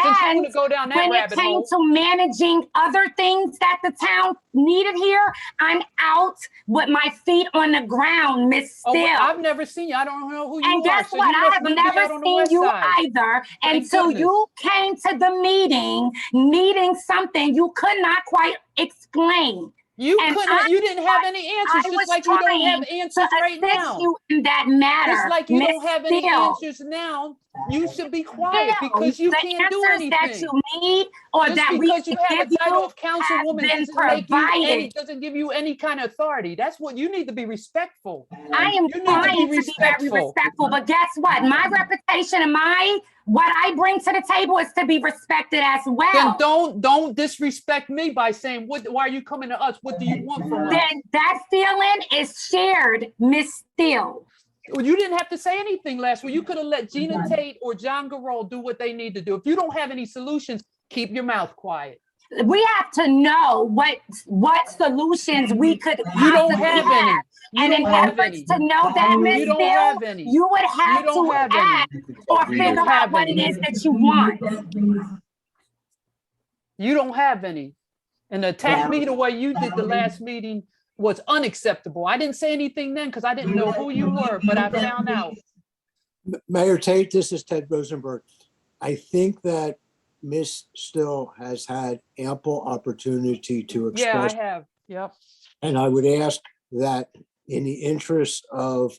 Since you And want to go down that when it rabbit came hole. to managing other things that the town needed here, I'm out with my feet on the ground, Miss Still. Oh, I've never seen you. I don't know who you And guess are. So what? you I must have not be never out on the seen west you side. either Thank until goodness. you came to the meeting needing something you could not quite explain. You And couldn't, you didn't have any answers, I just was like you don't have trying answers to right assist now. you in that matter, Just like you Miss don't have any Still. answers now, you should be quiet Still, because you the can't do answers that anything. you need or Just that we because can you have give a title you of have councilwoman been doesn't make you provided. doesn't give you any kind of authority. That's what you need to be respectful. I am You need to trying be to be very respectful. respectful, but guess what? My reputation and what I bring to the table is to be respected as well. Then don't disrespect me by saying, why are you coming to us? What do you want from us? Then that feeling is shared, Miss Steele. Well, you didn't have to say anything last week. You could have let Gina Tate or John Garol do what they need to do. If you don't have any solutions, keep your mouth quiet. We have to know what solutions we could You don't possibly have any. You And in don't have efforts any. to know that, Miss You don't Steele, have any. you would have You don't to have act any. or You figure don't out have what it any. is that you want. You don't have any. And to attack me the way you did the last meeting was unacceptable. I didn't say anything then because I didn't know who you were, but I found out. Mayor Tate, this is Ted Rosenberg. I think that Ms. Still has had ample opportunity to Yeah, I express. have. Yep. And I would ask that in the interest of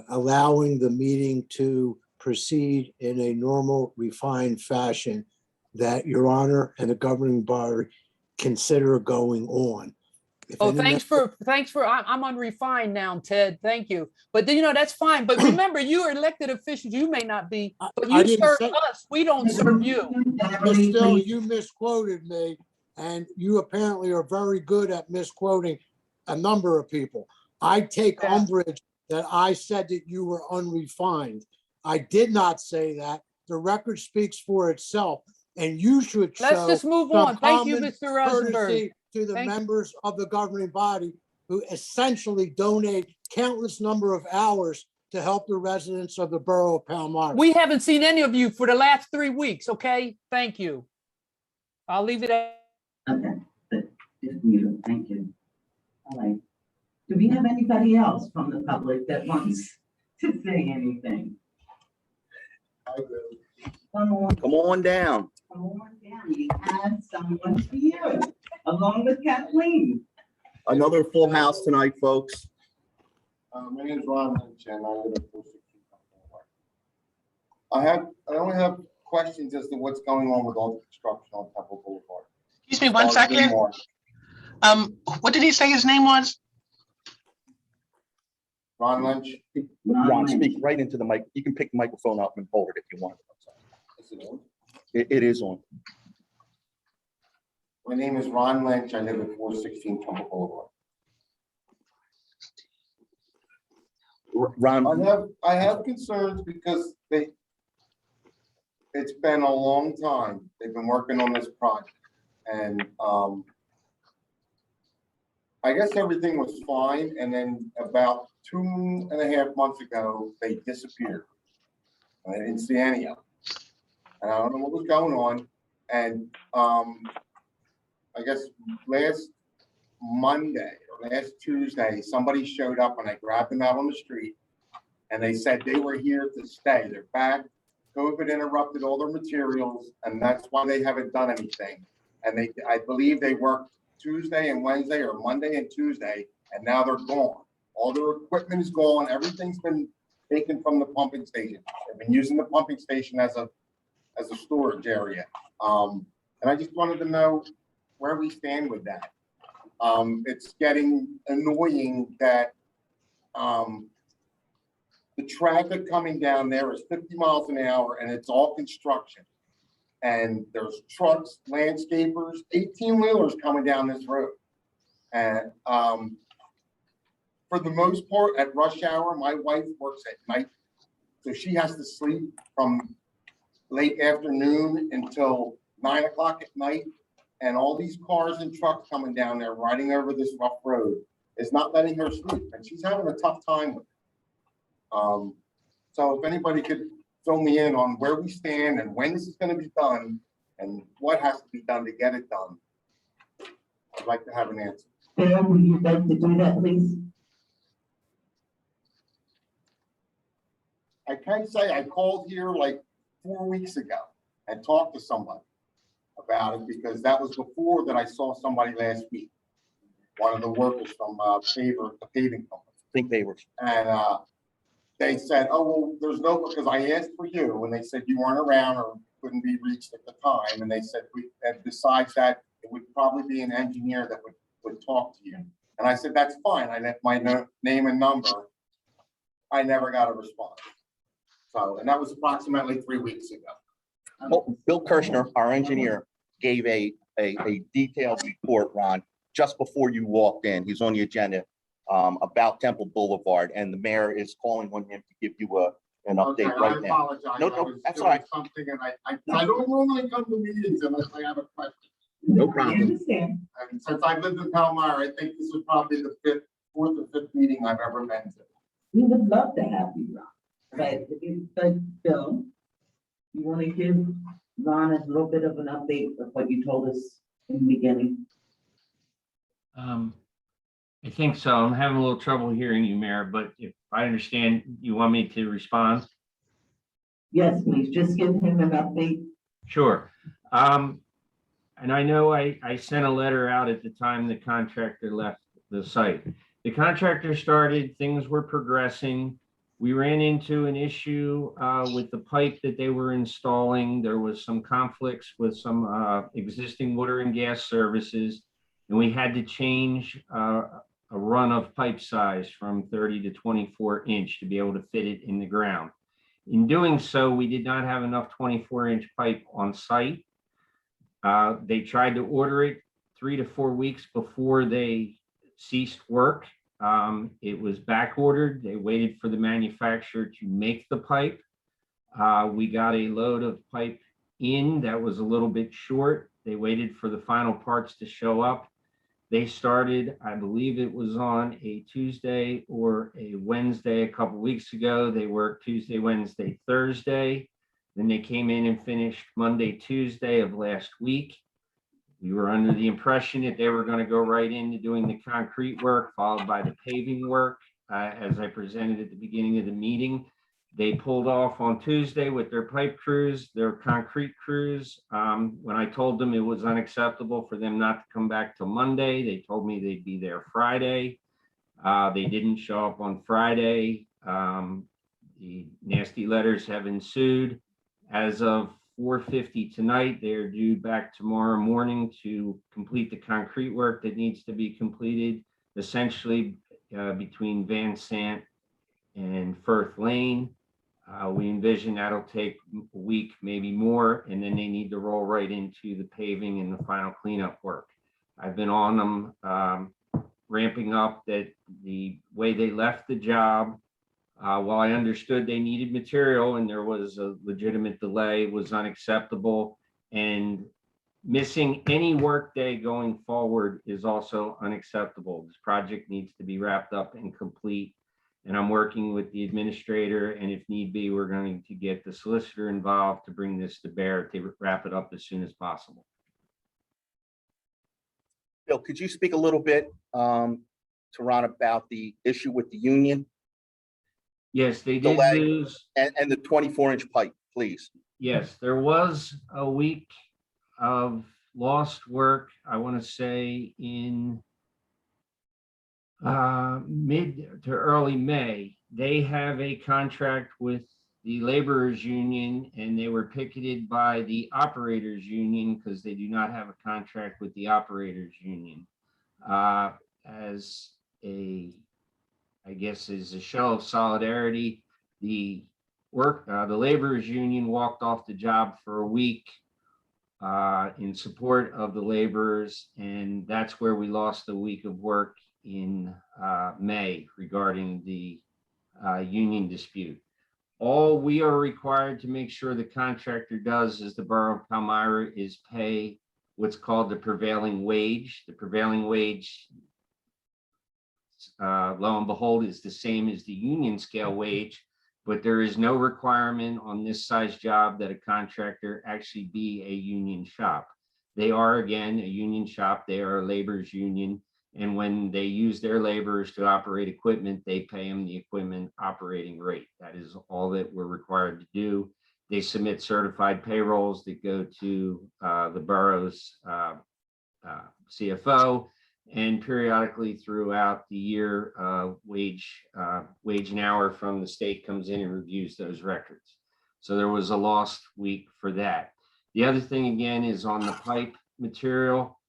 allowing the meeting to proceed in a normal, refined fashion, that Your Honor and the governing body consider going on. If Oh, any thanks for, I'm unrefined now, Ted. Thank you. But then, that's fine. But remember, you are elected officials. You may not be, but I you didn't serve say- us. We don't serve you. Ms. Still, you misquoted me, and you apparently are very good at misquoting a number of people. I take Yeah. umbrage that I said that you were unrefined. I did not say that. The record speaks for itself, and you should show Let's just move some on. Thank you, common Mr. Rosenberg. courtesy to the members of the governing body who essentially donate countless number of hours to help the residents of the borough of Palmyra. We haven't seen any of you for the last 3 weeks, okay? Thank you. I'll leave it at. Okay, just you, thank you. All right. Do we have anybody else from the public that wants to say anything? Come on. Come on down. Come on down. We have someone here, along with Kathleen. Another full house tonight, folks. My name is Ron Lynch, and I live at 416 Boulevard. I only have questions as to what's going on with all the construction on Temple Boulevard. Excuse me one Starting in second. March. What did he say his name was? Ron Lynch. Ron, speak right into the mic. You can pick the microphone up and hold it if you want. Is it on? It is on. My name is Ron Lynch. I live at 416 Temple Boulevard. Ron, I have concerns because it's been a long time. They've been working on this project. And I guess everything was fine. And then about 2.5 months ago, they disappeared. I didn't see any of them. And I don't know what was going on. And I guess last Monday or last Tuesday, somebody showed up and I grabbed them out on the street and they said they were here to stay. They're back. COVID interrupted all their materials and that's why they haven't done anything. And I believe they worked Tuesday and Wednesday or Monday and Tuesday, and now they're gone. All their equipment is gone. Everything's been taken from the pumping station. They've been using the pumping station as a storage area. And I just wanted to know where we stand with that. It's getting annoying that the traffic coming down there is 50 miles an hour and it's all construction. And there's trucks, landscapers, 18-wheelers coming down this road. And for the most part, at rush hour, my wife works at night. So she has to sleep from late afternoon until 9 o'clock at night. And all these cars and trucks coming down there, riding over this rough road is not letting her sleep. And she's having a tough time with it. So if anybody could fill me in on where we stand and when this is going to be done and what has to be done to get it done, I'd like to have an answer. Sam, would you like to do that, please? I can say I called here like 4 weeks ago and talked to somebody about it because that was before that I saw somebody last week. One of the workers from the paving company. think they were. And they said, oh, well, there's no, because I asked for you and they said you weren't around or couldn't be reached at the time. And they said, and besides that, it would probably be an engineer that would talk to you. And I said, that's fine. I left my name and number. I never got a response. So, and that was approximately 3 weeks ago. Well, Bill Kirshner, our engineer, gave a detailed report, Ron, just before you walked in. He's on the agenda about Temple Boulevard, and the mayor is calling on him to give you an update right now. I apologize. No, that's all right. Something, and I don't normally come to meetings unless I have a question. No I problem. understand. And since I've lived in Palmyra, I think this is probably the fourth or fifth meeting I've ever been to. We would love to have you, Ron. But Bill, you want to give Ron a little bit of an update of what you told us in the beginning? I think so. I'm having a little trouble hearing you, Mayor, but if I understand, you want me to respond? Yes, please, just give him an update. Sure. And I know I sent a letter out at the time the contractor left the site. The contractor started, things were progressing. We ran into an issue with the pipe that they were installing. There was some conflicts with some existing water and gas services, and we had to change a run of pipe size from 30 to 24 inch to be able to fit it in the ground. In doing so, we did not have enough 24-inch pipe on site. They tried to order it 3 to 4 weeks before they ceased work. It was back ordered. They waited for the manufacturer to make the pipe. We got a load of pipe in that was a little bit short. They waited for the final parts to show up. They started, I believe it was on a Tuesday or a Wednesday a couple weeks ago. They worked Tuesday, Wednesday, Thursday. Then they came in and finished Monday, Tuesday of last week. We were under the impression that they were going to go right into doing the concrete work, followed by the paving work. As I presented at the beginning of the meeting, they pulled off on Tuesday with their pipe crews, their concrete crews. When I told them it was unacceptable for them not to come back till Monday, they told me they'd be there Friday. They didn't show up on Friday. The nasty letters have ensued. As of 4:50 tonight, they are due back tomorrow morning to complete the concrete work that needs to be completed, essentially between Van Sant and Firth Lane. We envision that'll take a week, maybe more, and then they need to roll right into the paving and the final cleanup work. I've been on them ramping up that the way they left the job While I understood they needed material and there was a legitimate delay, it was unacceptable. And missing any workday going forward is also unacceptable. This project needs to be wrapped up and complete. And I'm working with the administrator, and if need be, we're going to get the solicitor involved to bring this to bear to wrap it up as soon as possible. Bill, could you speak a little bit to Ron about the issue with the union Yes, they did Delay. lose. and the 24-inch pipe, please? Yes, there was a week of lost work, I want to say in mid to early May. They have a contract with the laborers union, and they were picketed by the operators union because they do not have a contract with the operators union. As a, I guess, as a show of solidarity, the laborers union walked off the job for a week in support of the laborers, and that's where we lost a week of work in May regarding the union dispute. All we are required to make sure the contractor does as the Borough of Palmyra is pay what's called the prevailing wage. The prevailing wage, lo and behold, is the same as the union scale wage, but there is no requirement on this size job that a contractor actually be a union shop. They are, again, a union shop. They are a laborers union. And when they use their laborers to operate equipment, they pay them the equipment operating rate. That is all that we're required to do. They submit certified payrolls that go to the borough's CFO, and periodically throughout the year, wage and hour from the state comes in and reviews those records. So there was a lost week for that. The other thing, again, is on the pipe material.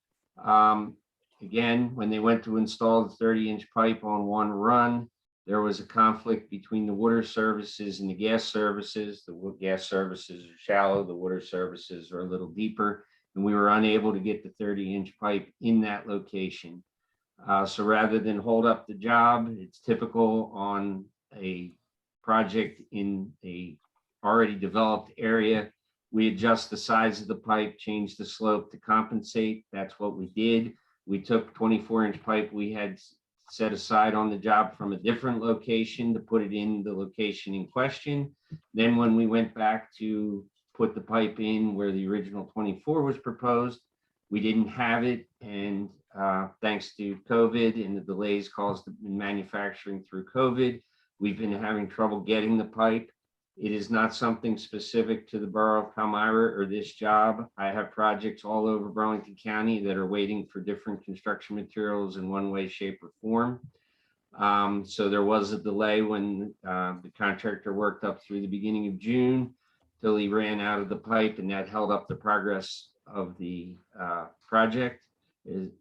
Again, when they went to install the 30-inch pipe on one run, there was a conflict between the water services and the gas services. The gas services are shallow, the water services are a little deeper, and we were unable to get the 30-inch pipe in that location. So rather than hold up the job, it's typical on a project in a already developed area, we adjust the size of the pipe, change the slope to compensate. That's what we did. We took 24-inch pipe we had set aside on the job from a different location to put it in the location in question. Then when we went back to put the pipe in where the original 24 was proposed, we didn't have it. And thanks to COVID and the delays caused in manufacturing through COVID, we've been having trouble getting the pipe. It is not something specific to the Borough of Palmyra or this job. I have projects all over Burlington County that are waiting for different construction materials in one way, shape, or form. So there was a delay when the contractor worked up through the beginning of June till he ran out of the pipe, and that held up the progress of the project.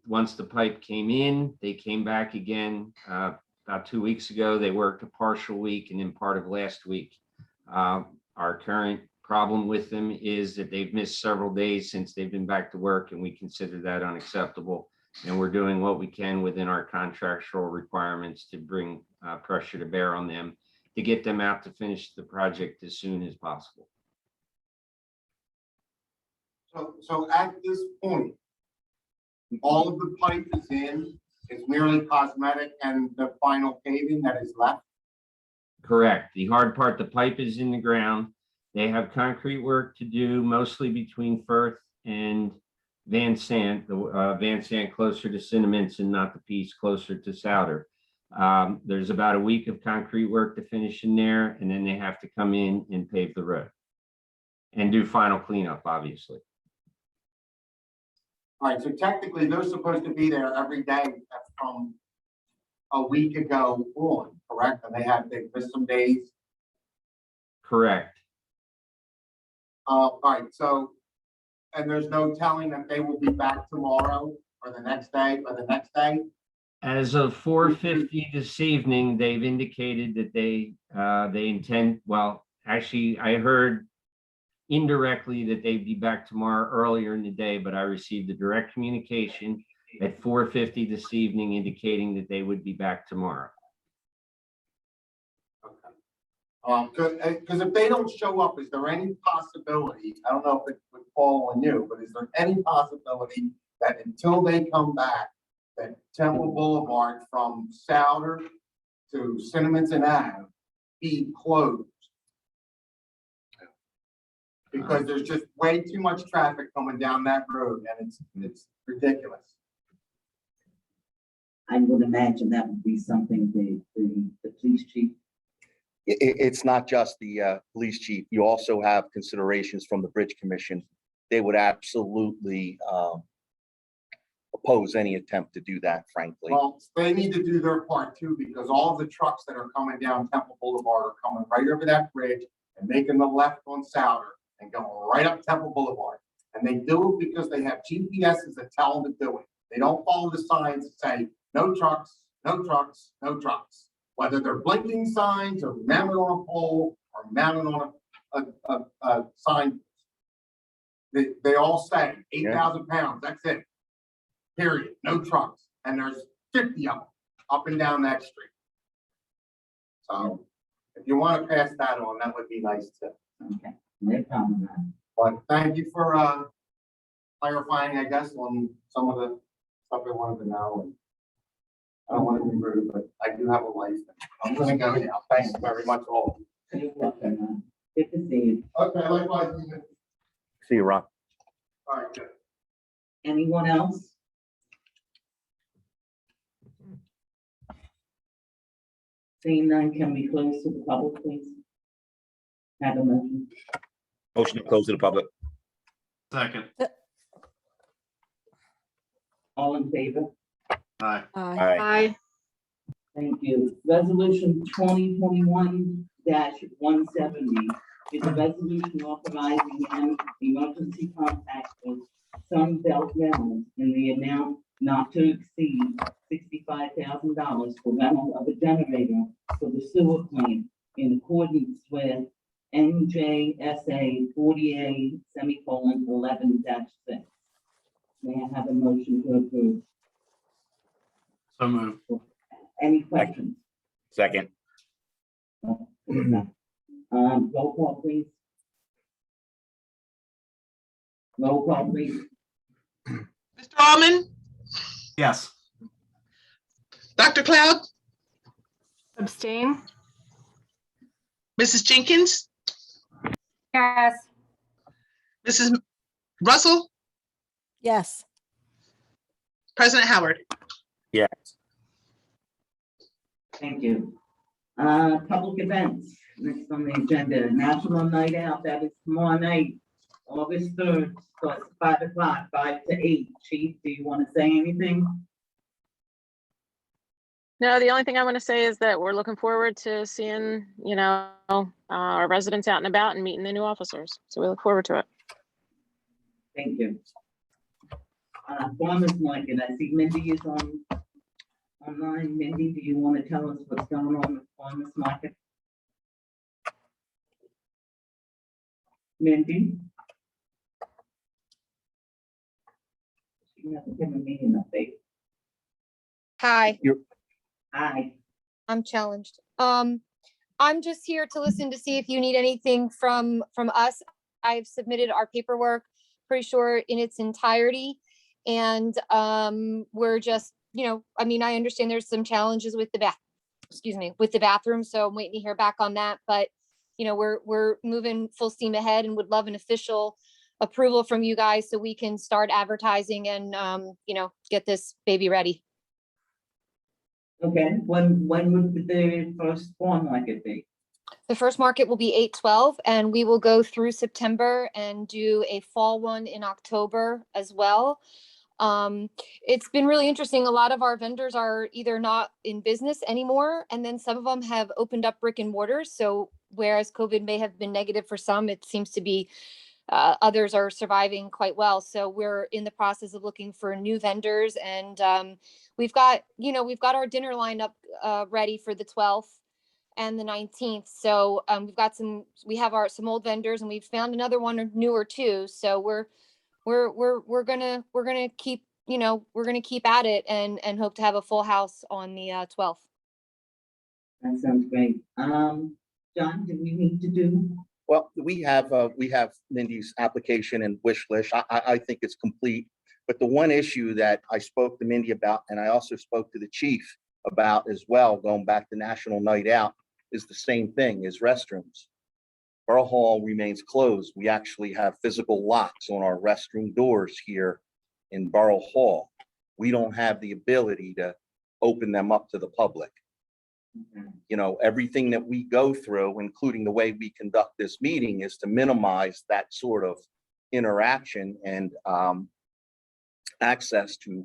Once the pipe came in, they came back again about 2 weeks ago. They worked a partial week and then part of last week. Our current problem with them is that they've missed several days since they've been back to work, and we consider that unacceptable. And we're doing what we can within our contractual requirements to bring pressure to bear on them to get them out to finish the project as soon as possible. So at this point, all of the pipe is in, it's merely cosmetic, and the final paving that is left? Correct. The hard part, the pipe is in the ground. They have concrete work to do, mostly between Firth and Van Sant, the Van Sant closer to Cinnamints and not the piece closer to Souder. There's about a week of concrete work to finish in there, and then they have to come in and pave the road and do final cleanup, obviously. All right, so technically they're supposed to be there every day from a week ago on, correct? And they missed some days. Correct. All right, so, and there's no telling that they will be back tomorrow or the next day or the next day? As of 4:50 this evening, they've indicated that they intend, well, actually, I heard indirectly that they'd be back tomorrow earlier in the day, but I received a direct communication at 4:50 this evening indicating that they would be back tomorrow. Because if they don't show up, is there any possibility, I don't know if it would fall on you, but is there any possibility that until they come back, that Temple Boulevard from Souter to Cinnamons and Ave be closed? Because there's just way too much traffic coming down that road and it's ridiculous. I would imagine that would be something the police chief. It's not just the police chief. You also have considerations from the Bridge Commission. They would absolutely oppose any attempt to do that, frankly. Well, they need to do their part too, because all of the trucks that are coming down Temple Boulevard are coming right over that bridge and making the left on Souter and going right up Temple Boulevard. And they do it because they have GPSs that tell them to do it. They don't follow the signs that say, no trucks, no trucks, no trucks. Whether they're blinking signs or mounted on a pole or mounted on a sign. They all say 8,000 pounds, that's it. Period, no trucks. And there's 50 of them up and down that street. So if you want to pass that on, that would be nice too. Okay, no problem. But thank you for clarifying, I guess, on some of the stuff I wanted to know. And I don't want to be rude, but I do have a life. I'm gonna go now. Thanks very much all. You're welcome, man. Good to see you. Okay, likewise. See you, Ron. All right, good. Anyone else? Seeing none, can we close to the public, please? Have a motion. Motion to close to the public. Second. All in favor? Aye. Aye. Aye. Thank you. Resolution 2021-170 is a resolution authorizing an emergency contact with Sunbelt Rentals in the amount not to exceed $65,000 for rental of a generator for the sewer plant in accordance with NJSA 48:11-6. May I have a motion to approve? So moved. Any questions? Second. Roll call, please. Roll call, please. Mr. Almond, Yes. Dr. Cloud, Abstain? Mrs. Jenkins, Yes. Mrs. Russell, Yes. President Howard. Yes. Thank you. Public events, next on the agenda, National Night Out, that is tomorrow night, August 3rd, starts at 5 o'clock, 5 to 8. Chief, do you want to say anything? No, the only thing I want to say is that we're looking forward to seeing, our residents out and about and meeting the new officers. So we look forward to it. Thank you. Farmers Market, I see Mindy is online. Mindy, do you want to tell us what's going on with Farmers Market? Mindy? You have to give a meeting update. Hi, Hi. I'm challenged. I'm just here to listen to see if you need anything from us. I've submitted our paperwork, pretty sure in its entirety. And we're just, I understand there's some challenges with the with the bathroom. So I'm waiting to hear back on that. But, we're moving full steam ahead and would love an official approval from you guys so we can start advertising and, get this baby ready. Okay, when would the first farm market be? The first market will be 8/12, and we will go through September and do a fall one in October as well. It's been really interesting. A lot of our vendors are either not in business anymore, and then some of them have opened up brick and mortars. So whereas COVID may have been negative for some, it seems to be others are surviving quite well. So we're in the process of looking for new vendors, and we've got our dinner lineup ready for the 12th and the 19th. So we have some old vendors, and we've found another one or newer too. So we're gonna keep keep at it and hope to have a full house on the 12th. That sounds great. John, do we need to do? Well, we have Mindy's application and wish list. I think it's complete. But the one issue that I spoke to Mindy about, and I also spoke to the chief about as well, going back to National Night Out, is the same thing, is restrooms. Borough Hall remains closed. We actually have physical locks on our restroom doors here in Borough Hall. We don't have the ability to open them up to the public. You know, everything that we go through, including the way we conduct this meeting, is to minimize that sort of interaction and access to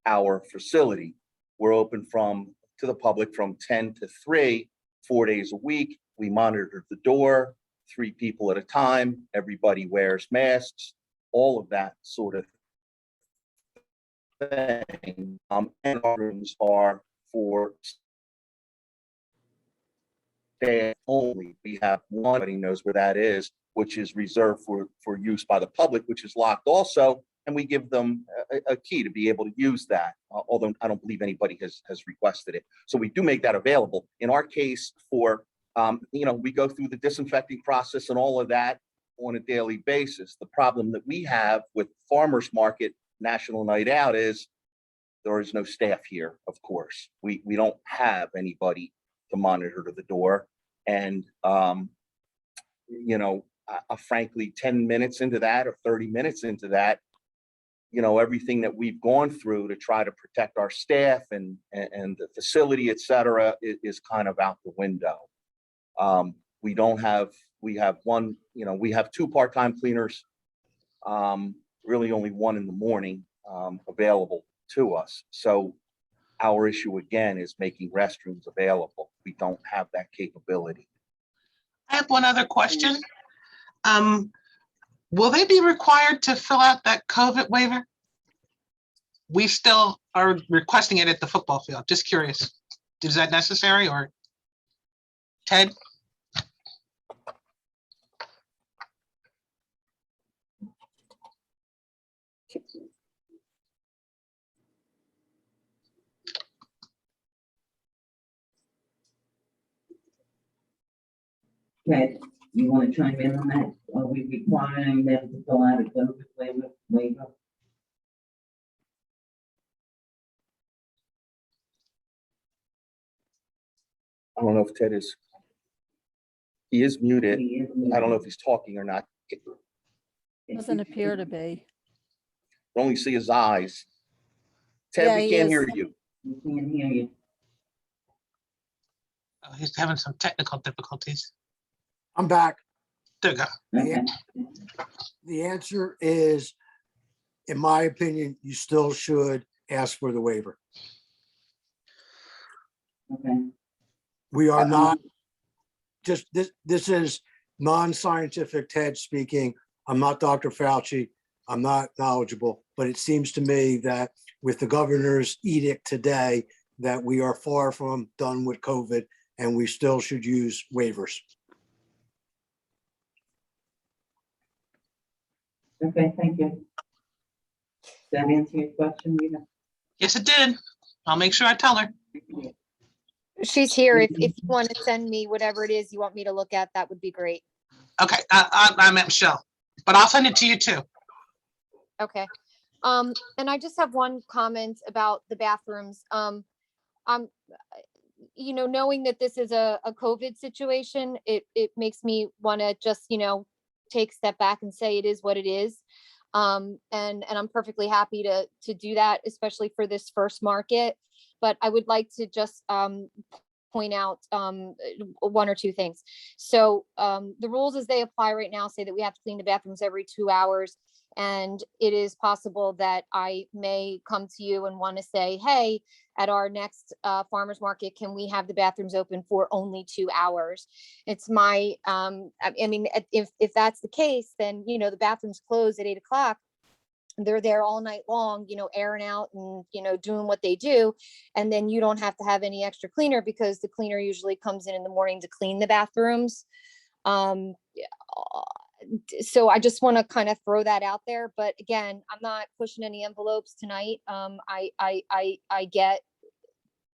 our facility. We're open to the public from 10 to 3, 4 days a week. We monitor the door, 3 people at a time. Everybody wears masks, all of that sort of thing. And our rooms are for staff only. We have one, everybody knows where that is, which is reserved for use by the public, which is locked also. And we give them a key to be able to use that, although I don't believe anybody has requested it. So we do make that available. In our case, we go through the disinfecting process and all of that on a daily basis. The problem that we have with Farmers Market National Night Out is there is no staff here, of course. We don't have anybody to monitor to the door. And, frankly, 10 minutes into that or 30 minutes into that, everything that we've gone through to try to protect our staff and the facility, et cetera, is kind of out the window. We have 2 part-time cleaners, really only 1 in the morning available to us. So our issue again is making restrooms available. We don't have that capability. I have one other question. Will they be required to fill out that COVID waiver? We still are requesting it at the football field. Just curious. Is that necessary, or Ted? Ted, you want to chime in on that? Are we requiring them to fill out a COVID waiver? I don't know if Ted is. He is muted. He is muted. I don't know if he's talking or not. Doesn't appear to be. I only see his eyes. Ted, Yeah, we he can't is. hear you. We can't hear you. Oh, he's having some technical difficulties. I'm back. There you go. Okay. The answer is, in my opinion, you still should ask for the waiver. Okay. We are not, just this is non-scientific Ted speaking. I'm not Dr. Fauci. I'm not knowledgeable, but it seems to me that with the governor's edict today, that we are far from done with COVID and we still should use waivers. Okay, thank you. Does that answer your question, Rita? Yes, it did. I'll make sure I tell her. She's here. If you want to send me whatever it is you want me to look at, that would be great. Okay, I'm at Michelle, but I'll send it to you too. Okay. And I just have one comment about the bathrooms. Knowing that this is a COVID situation, it makes me want to just, take a step back and say it is what it is. And I'm perfectly happy to do that, especially for this first market. But I would like to just point out 1 or 2 things. So the rules as they apply right now say that we have to clean the bathrooms every 2 hours. And it is possible that I may come to you and want to say, hey, at our next farmer's market, can we have the bathrooms open for only 2 hours? It's my, if that's the case, then, the bathrooms close at 8 o'clock. They're there all night long, airing out and, doing what they do. And then you don't have to have any extra cleaner because the cleaner usually comes in the morning to clean the bathrooms. So I just want to kind of throw that out there. But again, I'm not pushing any envelopes tonight. I get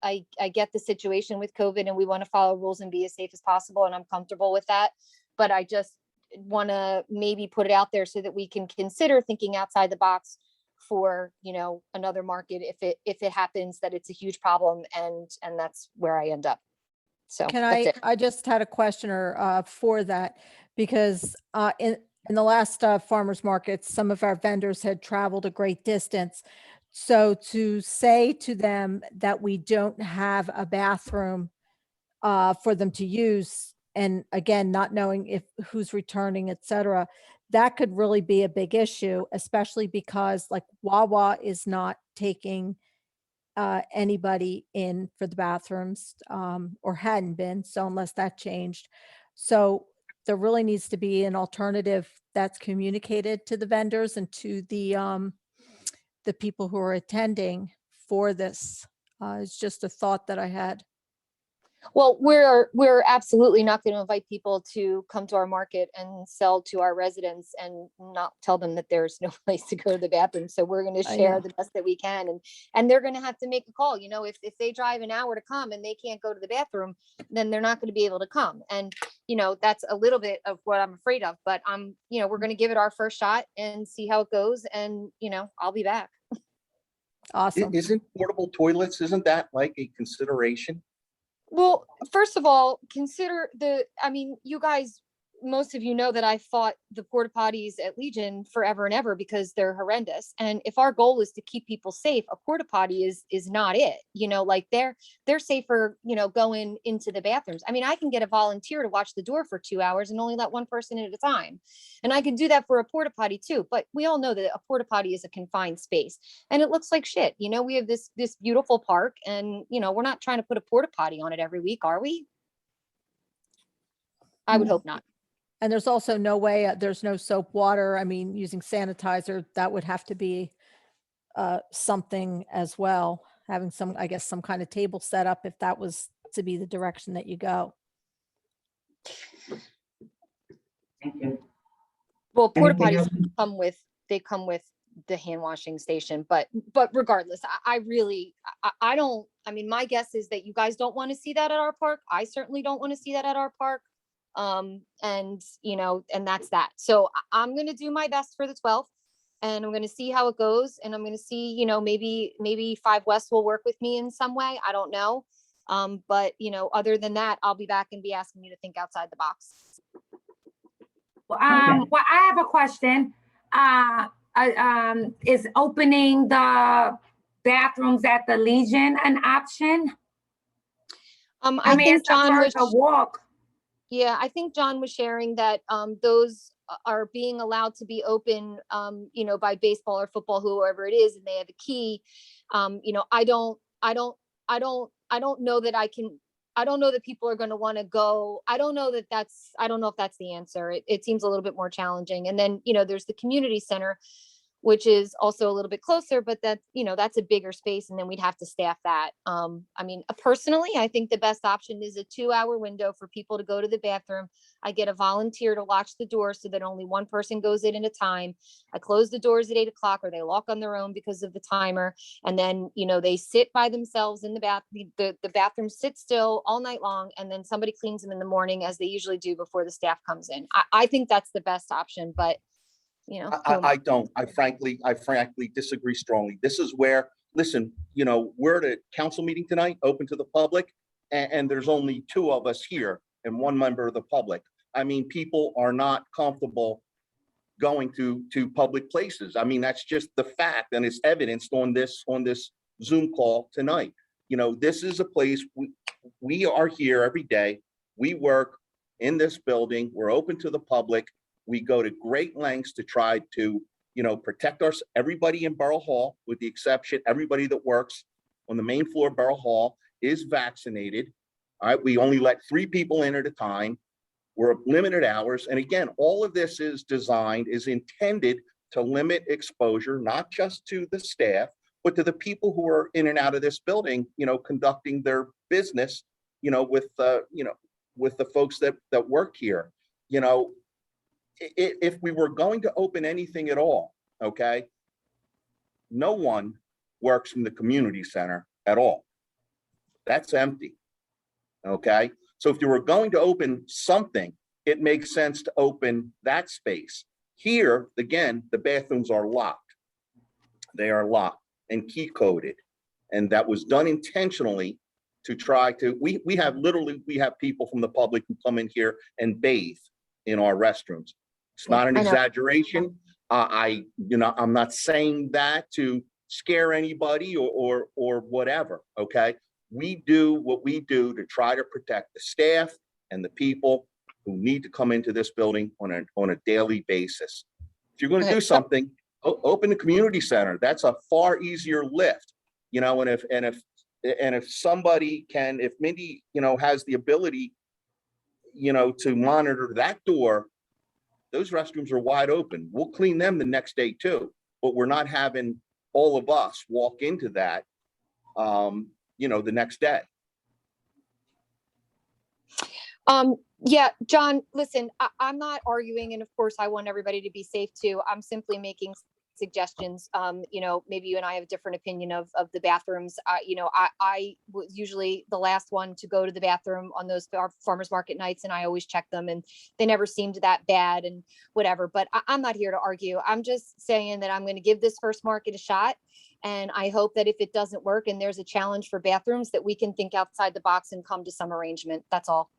I get the situation with COVID and we want to follow rules and be as safe as possible, and I'm comfortable with that. But I just want to maybe put it out there so that we can consider thinking outside the box for, you know, another market if it happens that it's a huge problem, and that's where I end up. So Can that's it. I just had a questioner for that, because in the last farmers markets, some of our vendors had traveled a great distance. So to say to them that we don't have a bathroom for them to use, and again, not knowing if who's returning, et cetera, that could really be a big issue, especially because like Wawa is not taking anybody in for the bathrooms, or hadn't been. So unless that changed. So there really needs to be an alternative that's communicated to the vendors and to the people who are attending for this. It's just a thought that I had. Well, we're absolutely not going to invite people to come to our market and sell to our residents and not tell them that there's no place to go to the bathroom. So we're going to I share know. the best that we can, and they're going to have to make a call. You know, if they drive an hour to come and they can't go to the bathroom, then they're not going to be able to come. And you know, that's a little bit of what I'm afraid of. But you know, we're going to give it our first shot and see how it goes. And you know, I'll be back. Awesome. Isn't portable toilets, isn't that like a consideration? Well, first of all, consider I mean, you guys, most of you know that I fought the porta potties at Legion forever and ever because they're horrendous. And if our goal is to keep people safe, a porta potty is not it. You know, like they're safer, you know, going into the bathrooms. I mean, I can get a volunteer to watch the door for 2 hours and only let one person in at a time. And I can do that for a porta potty too. But we all know that a porta potty is a confined space and it looks like shit. You know, we have this beautiful park, and you know, we're not trying to put a porta potty on it every week, are we? I would hope not. And there's also no way, there's no soap water. I mean, using sanitizer, that would have to be something as well. Having some, I guess, some kind of table set up if that was to be the direction that you go. Thank you. Well, porta Anything potties else? come with the hand washing station, but regardless, I really, I don't, I mean, my guess is that you guys don't want to see that at our park. I certainly don't want to see that at our park. And you know, and that's that. So I'm going to do my best for the 12th, and I'm going to see how it goes. And I'm going to see, you know, maybe 5 West will work with me in some way. I don't know. But you know, other than that, I'll be back and be asking you to think outside the box. Well, I have a question. Is opening the bathrooms at the Legion an option? I mean, think it's John was a walk. Yeah, I think John was sharing that those are being allowed to be open, you know, by baseball or football, whoever it is, and they have a key. You know, I don't know that I don't know that people are going to want to go. I don't know if that's the answer. It seems a little bit more challenging. And then, you know, there's the community center, which is also a little bit closer, but that, you know, that's a bigger space, and then we'd have to staff that. I mean, personally, I think the best option is a 2-hour window for people to go to the bathroom. I get a volunteer to watch the door so that only one person goes in at a time. I close the doors at 8 o'clock, or they lock on their own because of the timer. And then, you know, they sit by themselves in the bath. The bathroom sits still all night long, and then somebody cleans them in the morning, as they usually do before the staff comes in. I think that's the best option, but you know, I don't. I frankly disagree strongly. This is where, listen, you know, we're at a council meeting tonight, open to the public, and there's only 2 of us here and 1 member of the public. I mean, people are not comfortable going to public places. I mean, that's just the fact, and it's evidenced on this Zoom call tonight. You know, this is a place we are here every day. We work in this building. We're open to the public. We go to great lengths to try to, you know, protect everybody in Borough Hall, with the exception, everybody that works on the main floor of Borough Hall is vaccinated. All right, we only let 3 people in at a time. We're limited hours. And again, all of this is intended to limit exposure, not just to the staff, but to the people who are in and out of this building, you know, conducting their business, you know, with the folks that work here. You know, if we were going to open anything at all, okay, no one works in the community center at all. That's empty. Okay, so if you were going to open something, it makes sense to open that space. Here, again, the bathrooms are locked. They are locked and key coded. And that was done intentionally to try to, we have people from the public who come in here and bathe in our restrooms. It's not an I know. exaggeration. I'm not saying that to scare anybody or whatever, okay? We do what we do to try to protect the staff and the people who need to come into this building on a daily basis. If you're going to do something, open the community center. That's a far easier lift, you know. And if somebody can, if Mindy, you know, has the ability, you know, to monitor that door, those restrooms are wide open. We'll clean them the next day too, but we're not having all of us walk into that, you know, the next day. Yeah, John, listen, I'm not arguing, and of course I want everybody to be safe too. I'm simply making suggestions. You know, maybe you and I have a different opinion of the bathrooms. You know, I was usually the last one to go to the bathroom on those farmers market nights, and I always check them, and they never seemed that bad and whatever. But I'm not here to argue. I'm just saying that I'm going to give this first market a shot. And I hope that if it doesn't work and there's a challenge for bathrooms, that we can think outside the box and come to some arrangement. That's all.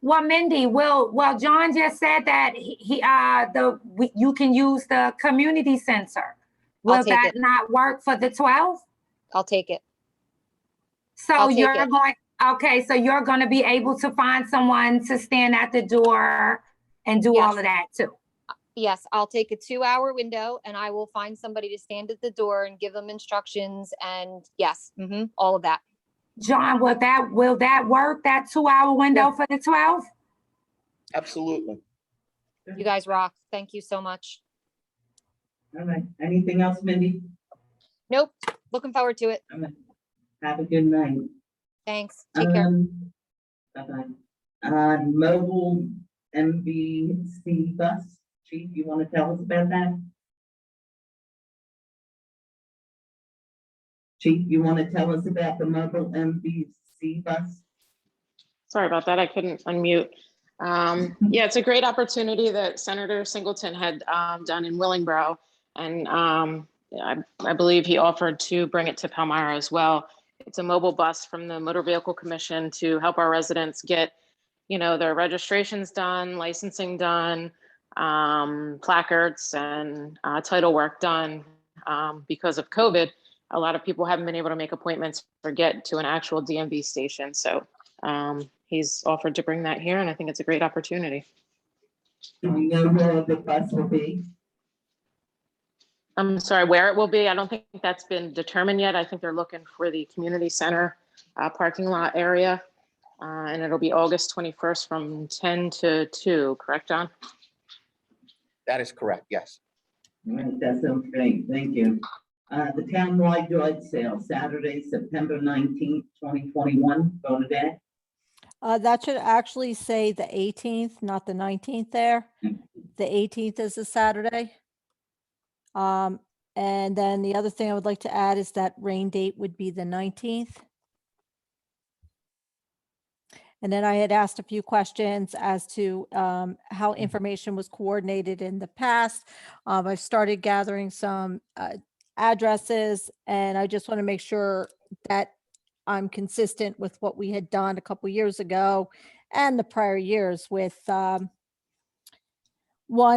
Well, Mindy, well, John just said that you can use the community center. Will that not work for the 12th? I'll take it. So you're going to be able to find someone to stand at the door and do all of that too. Yes, I'll take a 2-hour window and I will find somebody to stand at the door and give them instructions, and yes, all of that. John, will that work, that 2-hour window for the 12th? Absolutely. You guys rock. Thank you so much. All right. Anything else, Mindy? Nope. Looking forward to it. All right. Have a good night. Thanks. Take care. Bye-bye. Mobile MBC bus. Chief, you want to tell us about that? Chief, you want to tell us about the mobile MBC bus? Sorry about that. I couldn't unmute. Yeah, it's a great opportunity that Senator Singleton had done in Willingboro. And I believe he offered to bring it to Palmyra as well. It's a mobile bus from the Motor Vehicle Commission to help our residents get, you know, their registrations done, licensing done, placards and title work done. Because of COVID, a lot of people haven't been able to make appointments or get to an actual DMV station. So he's offered to bring that here, and I think it's a great opportunity. Do we know where the bus will be? I'm sorry, where it will be? I don't think that's been determined yet. I think they're looking for the community center parking lot area. And it'll be August 21st from 10 to 2, correct, John? That is correct, yes. All right, that sounds great. Thank you. The townwide yard sale, Saturday, September 19th, 2021, Bernadette. That should actually say the 18th, not the 19th there. The 18th is a Saturday. And then the other thing I would like to add is that rain date would be the 19th. And then I had asked a few questions as to how information was coordinated in the past. I've started gathering some addresses, and I just want to make sure that I'm consistent with what we had done a couple years ago and the prior years with 1,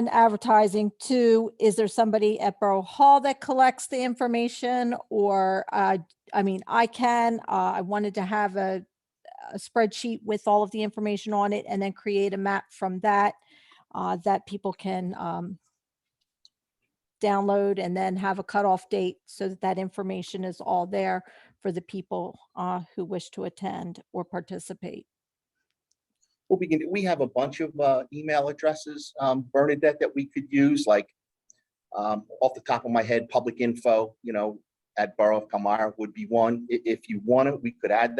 advertising. 2, is there somebody at Borough Hall that collects the information? Or, I mean, I wanted to have a spreadsheet with all of the information on it and then create a map from that, that people can download and then have a cutoff date so that that information is all there for the people who wish to attend or participate. Well, we have a bunch of email addresses, Bernadette, that we could use, like off the top of my head, public info, you know, at Borough of Palmyra would be one. If you want it, we could add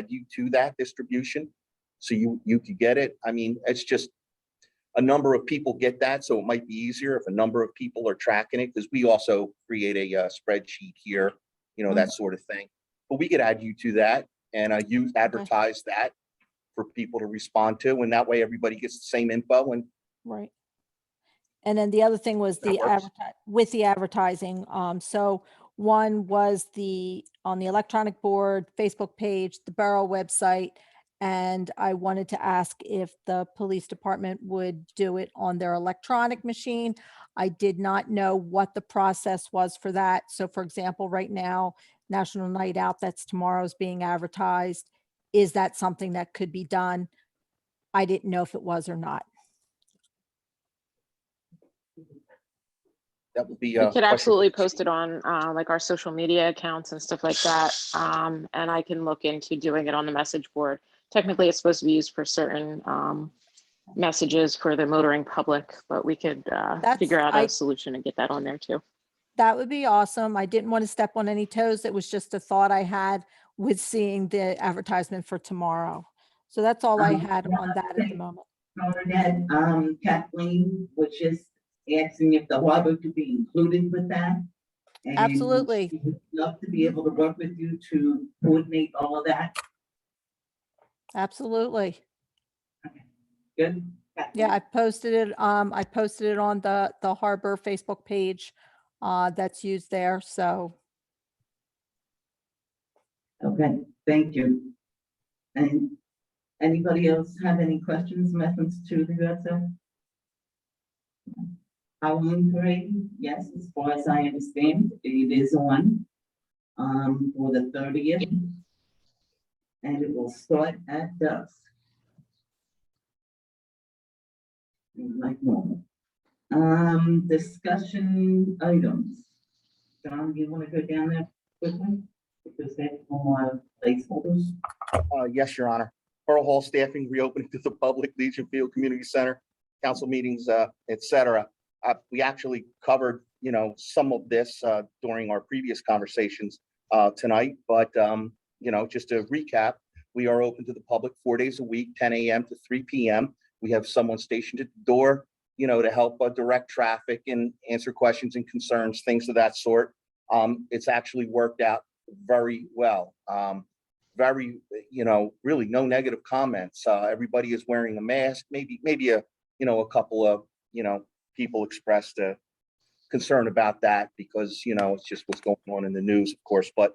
you to that distribution, so you could get it. I mean, it's just a number of people get that, so it might be easier if a number of people are tracking it, because we also create a spreadsheet here, you know, that sort of thing. But we could add you to that. and you advertise that for people to respond to, and that way everybody gets the same info. And Right. And then the other thing was That the works. with the advertising. So one was on the electronic board, Facebook page, the Borough website. And I wanted to ask if the police department would do it on their electronic machine. I did not know what the process was for that. So for example, right now, National Night Out, that's tomorrow's being advertised. Is that something that could be done? I didn't know if it was or not. that would be We a could question. absolutely post it on like our social media accounts and stuff like that. And I can look into doing it on the message board. Technically, it's supposed to be used for certain messages for the motoring public, but we could figure out a solution and get that on there too. That would be awesome. I didn't want to step on any toes. It was just a thought I had with seeing the advertisement for tomorrow. So that's all I had on that at the moment. Bernadette, Kathleen was just asking if the harbor could be included with that. And Absolutely. she would love to be able to work with you to coordinate all of that. Absolutely. Good. Yeah, I posted it on the Harbor Facebook page that's used there. So Okay, thank you. And anybody else have any questions in reference to the USO? Halloween parade, yes, as far as I understand, it is on for the 30th. And it will start at dusk. Like normal. Discussion items. John, do you want to go down there quickly? Because that's more placeholders. Yes, Your Honor. Borough Hall staffing reopening to the public, Legion Field Community Center, council meetings, et cetera. We actually covered, some of this during our previous conversations tonight, but just to recap, we are open to the public 4 days a week, 10 a.m. to 3 p.m. We have someone stationed at the door, to help direct traffic and answer questions and concerns, things of that sort. It's actually worked out very well. Very, really no negative comments. Everybody is wearing a mask. Maybe a couple of, people expressed a concern about that because, it's just what's going on in the news, of course, but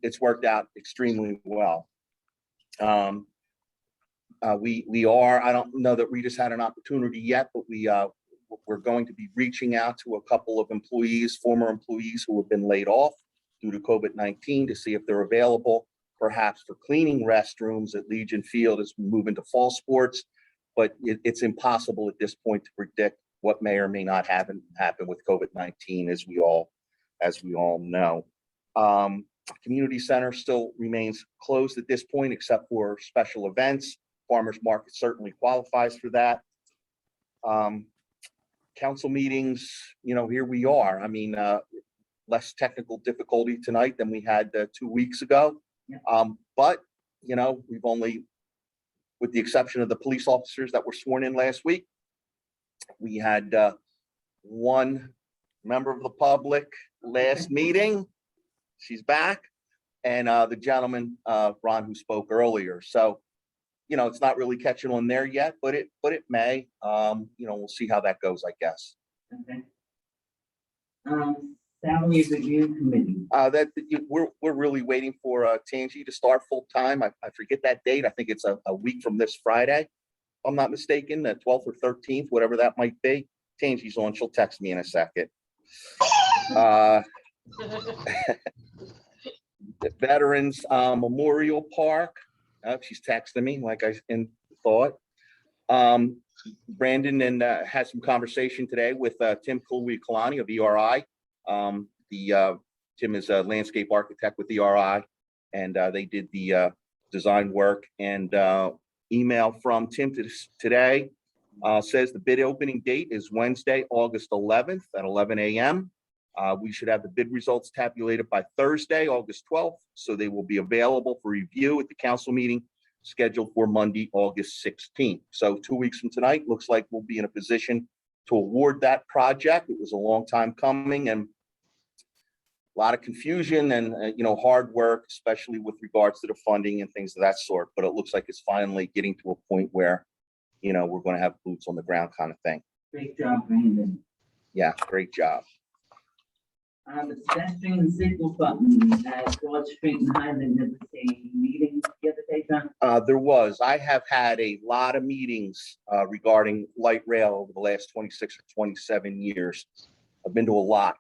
it's worked out extremely well. We are, I don't know that Rita's had an opportunity yet, but we're going to be reaching out to a couple of employees, former employees who have been laid off due to COVID-19 to see if they're available, perhaps for cleaning restrooms at Legion Field as we move into fall sports. But it's impossible at this point to predict what may or may not happen with COVID-19, as we all know. Community center still remains closed at this point, except for special events. Farmers market certainly qualifies for that. Council meetings, here we are. I mean, less technical difficulty tonight than we had 2 weeks ago. But, we've only, with the exception of the police officers that were sworn in last week, we had one member of the public last meeting. She's back. And the gentleman, Ron, who spoke earlier. So, it's not really catching on there yet, but it may. We'll see how that goes, I guess. Okay. Salary review committee. We're really waiting for Tangi to start full time. I forget that date. I think it's a week from this Friday, if I'm not mistaken, the 12th or 13th, whatever that might be. Tangi's on. She'll text me in a second. The Veterans Memorial Park. She's texting me like I thought. Brandon had some conversation today with Tim Kalani of ERI. Tim is a landscape architect with ERI, and they did the design work. And email from Tim today says the bid opening date is Wednesday, August 11th at 11 a.m. We should have the bid results tabulated by Thursday, August 12th, so they will be available for review at the council meeting scheduled for Monday, August 16th. So 2 weeks from tonight, looks like we'll be in a position to award that project. It was a long time coming, and a lot of confusion and, hard work, especially with regards to the funding and things of that sort. But it looks like it's finally getting to a point where, we're going to have boots on the ground kind of thing. Great job, Brandon. Yeah, great job. The pedestrian signal button at Broad Street and Highland, there was a meeting the other day, John. There was. I have had a lot of meetings regarding light rail over the last 26 or 27 years. I've been to a lot.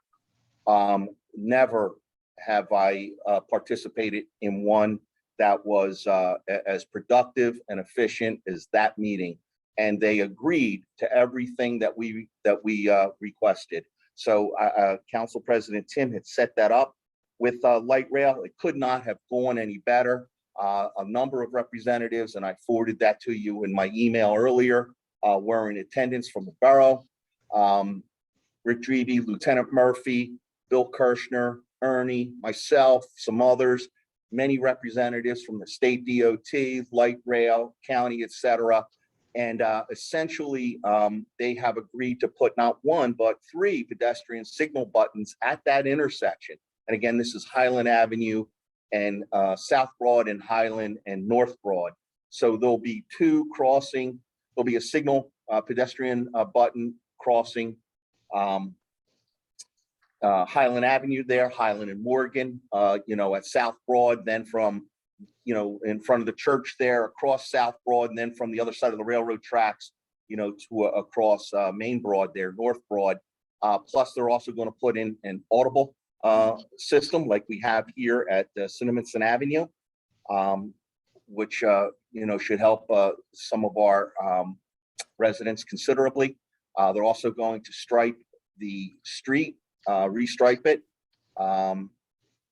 Never have I participated in one that was as productive and efficient as that meeting. And they agreed to everything that we requested. So Council President Tim had set that up with light rail. It could not have gone any better. A number of representatives, and I forwarded that to you in my email earlier, were in attendance from the borough. Rick Dreby, Lieutenant Murphy, Bill Kirshner, Ernie, myself, some others, many representatives from the state DOT, light rail, county, et cetera. And essentially, they have agreed to put not one, but 3 pedestrian signal buttons at that intersection. And again, this is Highland Avenue and South Broad and Highland and North Broad. So there'll be 2 crossing. There'll be a signal pedestrian button crossing Highland Avenue there, Highland and Morgan, at South Broad, then from in front of the church there, across South Broad, and then from the other side of the railroad tracks, to across Main Broad there, North Broad. Plus, they're also going to put in an audible system like we have here at Cinnaminson Avenue, which, should help some of our residents considerably. They're also going to stripe the street, restripe it.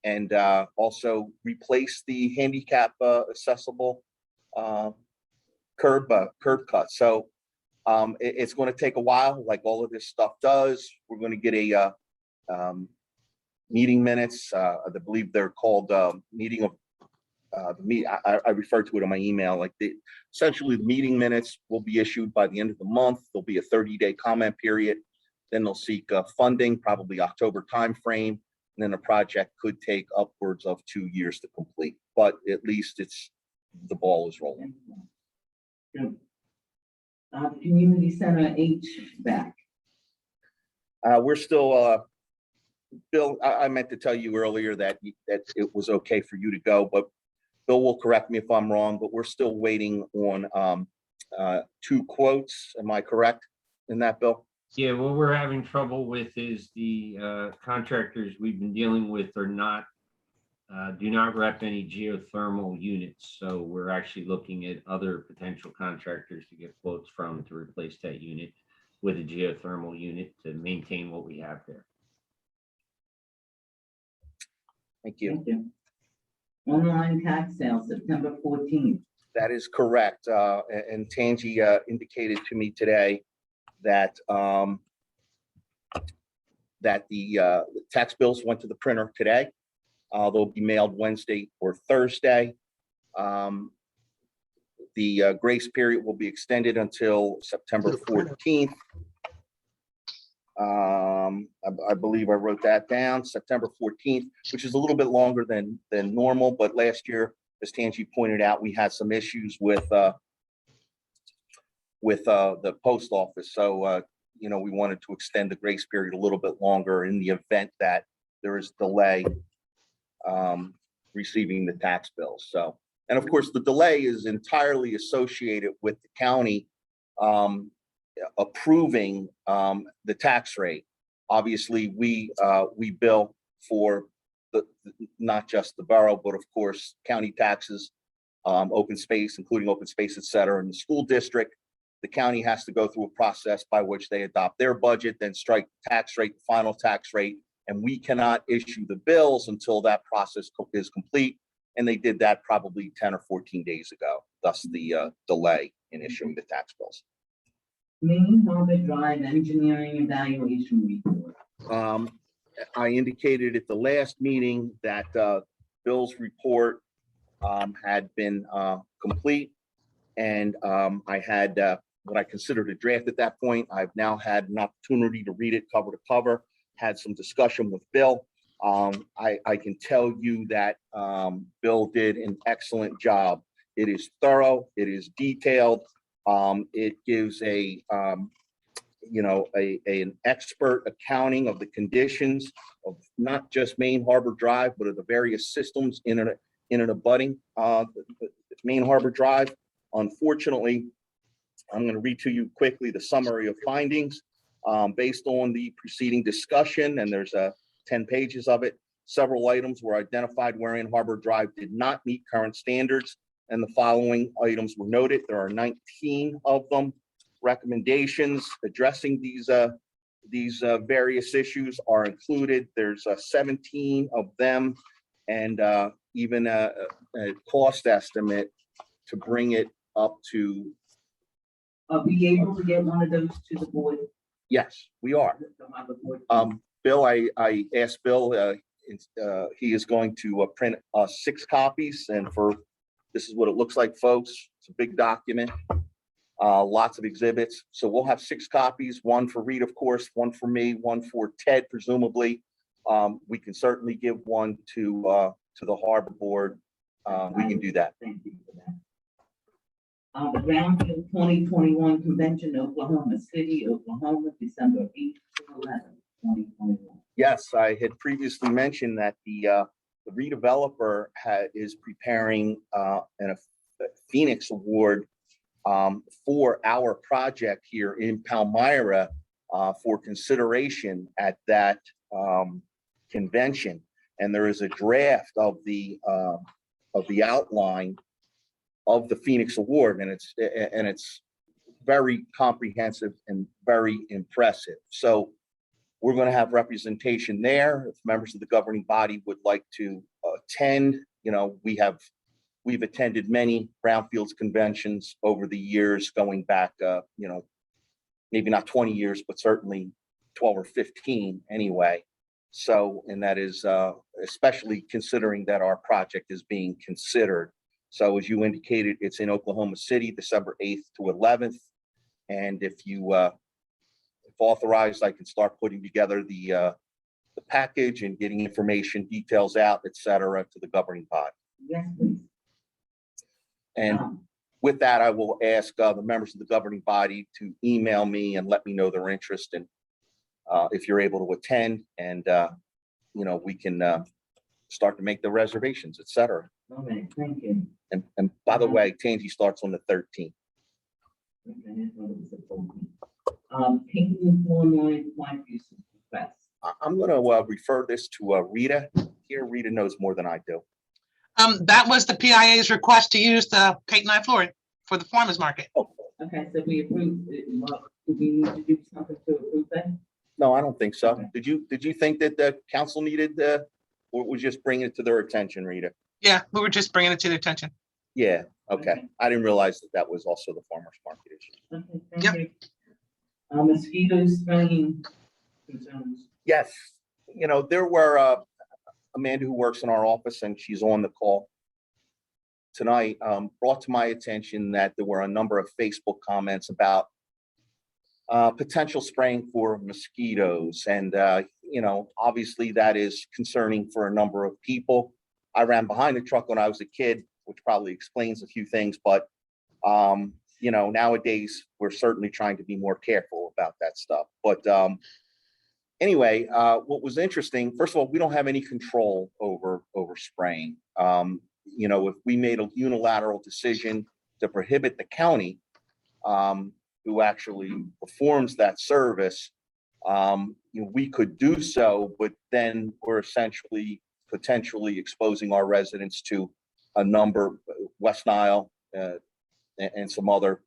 And also replace the handicap accessible curb cut. So it's going to take a while, like all of this stuff does. We're going to get a meeting minutes. I believe they're called meeting of I referred to it in my email. Essentially the meeting minutes will be issued by the end of the month. There'll be a 30-day comment period. Then they'll seek funding, probably October timeframe. And then the project could take upwards of 2 years to complete, but at least the ball is rolling. Good. Community Center HVAC. We're still, Bill, I meant to tell you earlier that it was okay for you to go, but Bill will correct me if I'm wrong, but we're still waiting on 2 quotes. Am I correct in that, Bill? Yeah, what we're having trouble with is the contractors we've been dealing with are do not rep any geothermal units. So we're actually looking at other potential contractors to get quotes from to replace that unit with a geothermal unit to maintain what we have there. Thank you. Thank you. Online tax sale, September 14th. That is correct. And Tangi indicated to me today that the tax bills went to the printer today. They'll be mailed Wednesday or Thursday. The grace period will be extended until September 14th. I believe I wrote that down, September 14th, which is a little bit longer than normal, but last year, as Tangi pointed out, we had some issues with the post office. So, we wanted to extend the grace period a little bit longer in the event that there is delay receiving the tax bills. So, and of course, the delay is entirely associated with the county approving the tax rate. Obviously, we bill for not just the borough, but of course, county taxes, open space, including open space, et cetera, in the school district. The county has to go through a process by which they adopt their budget, then strike the tax rate, the final tax rate, and we cannot issue the bills until that process is complete. And they did that probably 10 or 14 days ago, thus the delay in issuing the tax bills. Main Harbor Drive Engineering Evaluation Report. I indicated at the last meeting that Bill's report had been complete, and I had what I considered a draft at that point. I've now had an opportunity to read it cover to cover, had some discussion with Bill. I can tell you that Bill did an excellent job. It is thorough, it is detailed. It gives an expert accounting of the conditions of not just Main Harbor Drive, but of the various systems in and abutting the Main Harbor Drive. Unfortunately, I'm going to read to you quickly the summary of findings based on the preceding discussion, and there's 10 pages of it. Several items were identified wherein Harbor Drive did not meet current standards, and the following items were noted. There are 19 of them. Recommendations addressing these various issues are included. There's 17 of them, and even a cost estimate to bring it up to. Are we able to get one of those to the board? Yes, we are. Bill, I asked Bill, he is going to print 6 copies, and this is what it looks like, folks. It's a big document, lots of exhibits. So we'll have 6 copies, one for Reed, of course, one for me, one for Ted, presumably. We can certainly give one to the Harbor Board. We can do that. Thank you for that. The Brownfield 2021 Convention, Oklahoma City, Oklahoma, December 8th to 11th, 2021. Yes, I had previously mentioned that the redeveloper is preparing a Phoenix Award for our project here in Palmyra for consideration at that convention. And there is a draft of the outline of the Phoenix Award, and it's very comprehensive and very impressive. So we're going to have representation there. If members of the governing body would like to attend, we've attended many brownfields conventions over the years, going back, maybe not 20 years, but certainly 12 or 15 anyway. So, and that is especially considering that our project is being considered. So as you indicated, it's in Oklahoma City, December 8th to 11th. And if authorized, I can start putting together the package and getting information, details out, et cetera, to the governing body. Yes, please. And with that, I will ask the members of the governing body to email me and let me know their interest in if you're able to attend, and we can start to make the reservations, et cetera. All right, thank you. And by the way, Tangi starts on the 13th. Pinckney Flournoy White Use request. I'm going to refer this to Rita. Here, Rita knows more than I do. That was the PIA's request to use the Peyton I Floyd for the farmers market. Okay, so we approved it. Do we need to do something to approve that? No, I don't think so. Okay. Did you think that the council needed or was just bringing it to their attention, Rita? Yeah, we were just bringing it to their attention. Yeah. Okay. Okay. I didn't realize that was also the farmers market issue. Okay, thank Yep. you. Mosquito spraying concerns. Yes. There were Amanda, who works in our office, and she's on the call tonight, brought to my attention that there were a number of Facebook comments about potential spraying for mosquitoes. And, obviously that is concerning for a number of people. I ran behind the truck when I was a kid, which probably explains a few things, but, nowadays we're certainly trying to be more careful about that stuff. But anyway, what was interesting, first of all, we don't have any control over spraying. If we made a unilateral decision to prohibit the county, who actually performs that service, we could do so, but then we're essentially potentially exposing our residents to a number, West Nile and some other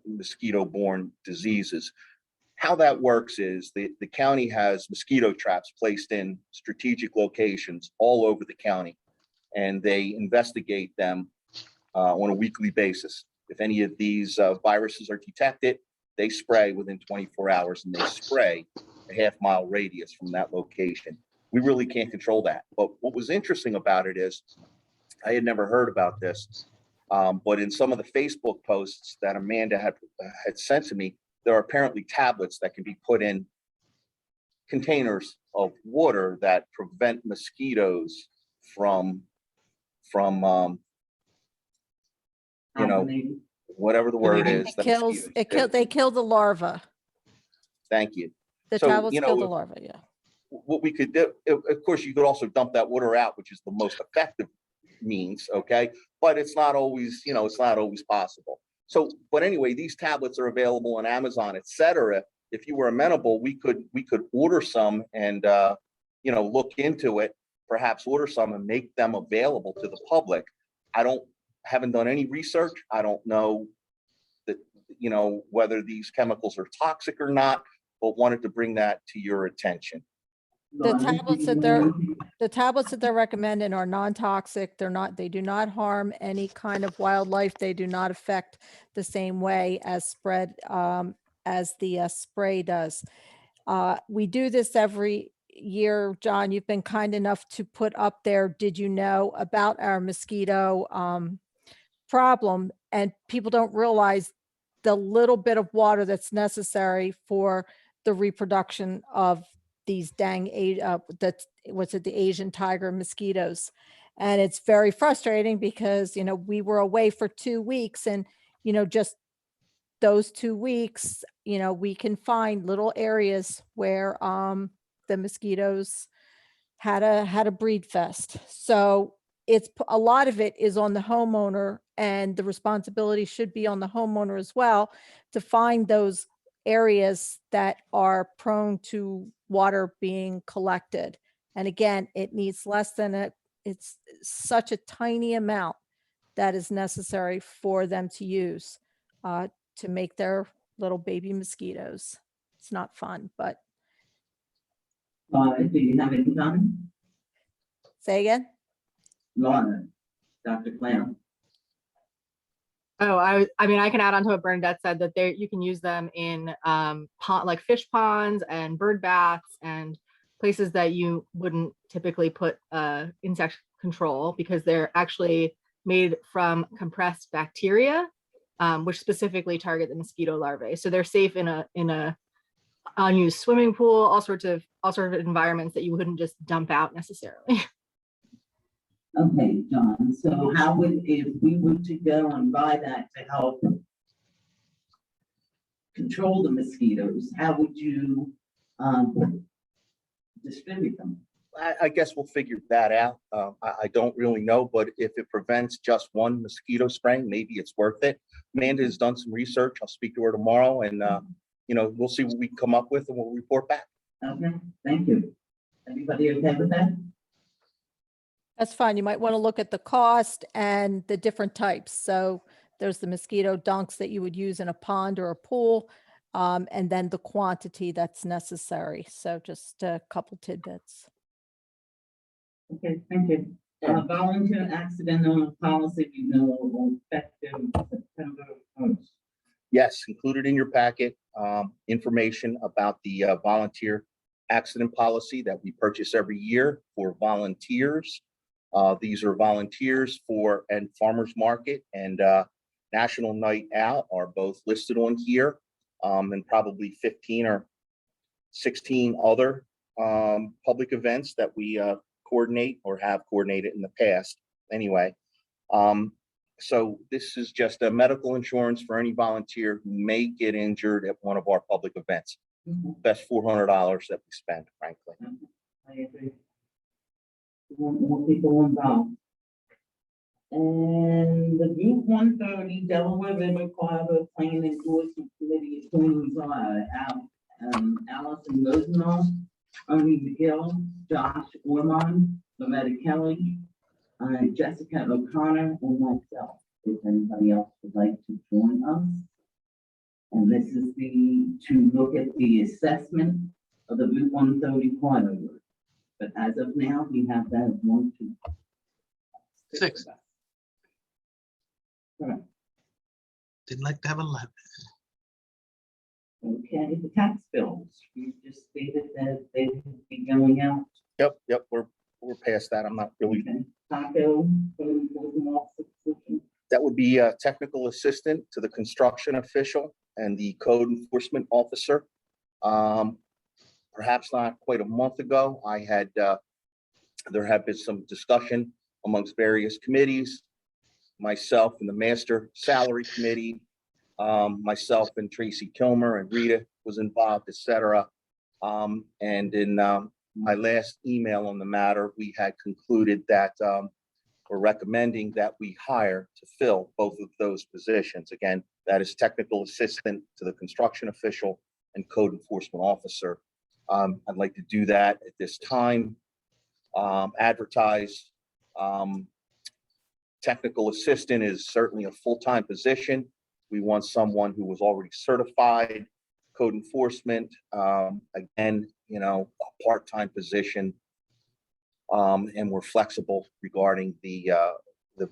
mosquito-borne diseases. How that works is the county has mosquito traps placed in strategic locations all over the county, and they investigate them on a weekly basis. If any of these viruses are detected, they spray within 24 hours, and they spray a half-mile radius from that location. We really can't control that. But what was interesting about it is, I had never heard about this, but in some of the Facebook posts that Amanda had sent to me, there are apparently tablets that can be put in containers of water that prevent mosquitoes from you know, Pollinating. whatever the word is. the mosquitoes do. They kill the larva. Thank you. The So, tablets you kill know, the larva, yeah. what we could do, of course, you could also dump that water out, which is the most effective means, okay? But it's not always, you know, it's not always possible. So, but anyway, these tablets are available on Amazon, et cetera. If you were amenable, we could order some and, you know, look into it, perhaps order some and make them available to the public. Haven't done any research. I don't know that, you know, whether these chemicals are toxic or not, but wanted to bring that to your attention. The tablets that they're recommending are non-toxic. They do not harm any kind of wildlife. They do not affect the same way as as the spray does. We do this every year. John, you've been kind enough to put up there, did you know about our mosquito problem? And people don't realize the little bit of water that's necessary for the reproduction of these dang, the Asian tiger mosquitoes. And it's very frustrating because, you know, we were away for 2 weeks and, you know, just those 2 weeks, you know, we can find little areas where the mosquitoes had a breed fest. So a lot of it is on the homeowner, and the responsibility should be on the homeowner as well to find those areas that are prone to water being collected. And again, it needs less than it's such a tiny amount that is necessary for them to use to make their little baby mosquitoes. It's not fun, but. Do you have any comment? Say again? Laura, Dr. Clown. Oh, I mean, I can add on to what Bernadette said, that you can use them in like fish ponds and bird baths and places that you wouldn't typically put insect control, because they're actually made from compressed bacteria, which specifically target the mosquito larvae. So they're safe in a unused swimming pool, all sorts of environments that you wouldn't just dump out necessarily. Okay, John, so how would, if we were to go and buy that to help control the mosquitoes, how would you distribute them? I guess we'll figure that out. I don't really know, but if it prevents just one mosquito spraying, maybe it's worth it. Amanda has done some research. I'll speak to her tomorrow, and you know, we'll see what we come up with, and we'll report back. Okay, thank you. Everybody okay with that? That's fine. You might want to look at the cost and the different types. So there's the mosquito dunks that you would use in a pond or a pool, and then the quantity that's necessary. So just a couple tidbits. Okay, thank you. Volunteer accidental policy renewal effective September 1st. Yes, included in your packet, information about the volunteer accident policy that we purchase every year for volunteers. These are volunteers and Farmers Market and National Night Out are both listed on here, and probably 15 or 16 other public events that we coordinate or have coordinated in the past. Anyway, so this is just a medical insurance for any volunteer who may get injured at one of our public events. Best $400 that we spend, frankly. I agree. We want more people involved. And the Group 130 Delaware River Corridor Plan Endorsement Committee appointees are Allison Rosenthal, Ernie McGill, Josh Ormond, Loretta Kelly, Jessica O'Connor, and myself. If anybody else would like to join us. And this is to look at the assessment of the Route 130 corridor. But as of now, we have that 1, 2, 6. All right. Didn't like to have 11. Okay, the tax bills. You just stated that they would be going out. Yep, we're past that. I'm not really. Okay. Taco, code enforcement officer position. That would be a technical assistant to the construction official and the code enforcement officer. perhaps not quite a month ago, I had, there had been some discussion amongst various committees, myself and the Master Salary Committee, myself and Tracy Kilmer and Rita was involved, et cetera. And in my last email on the matter, we had concluded that we're recommending that we hire to fill both of those positions. Again, that is technical assistant to the construction official and code enforcement officer. I'd like to do that at this time, advertise. Technical assistant is certainly a full-time position. We want someone who was already certified. Code enforcement, again, you know, a part-time position. And we're flexible regarding the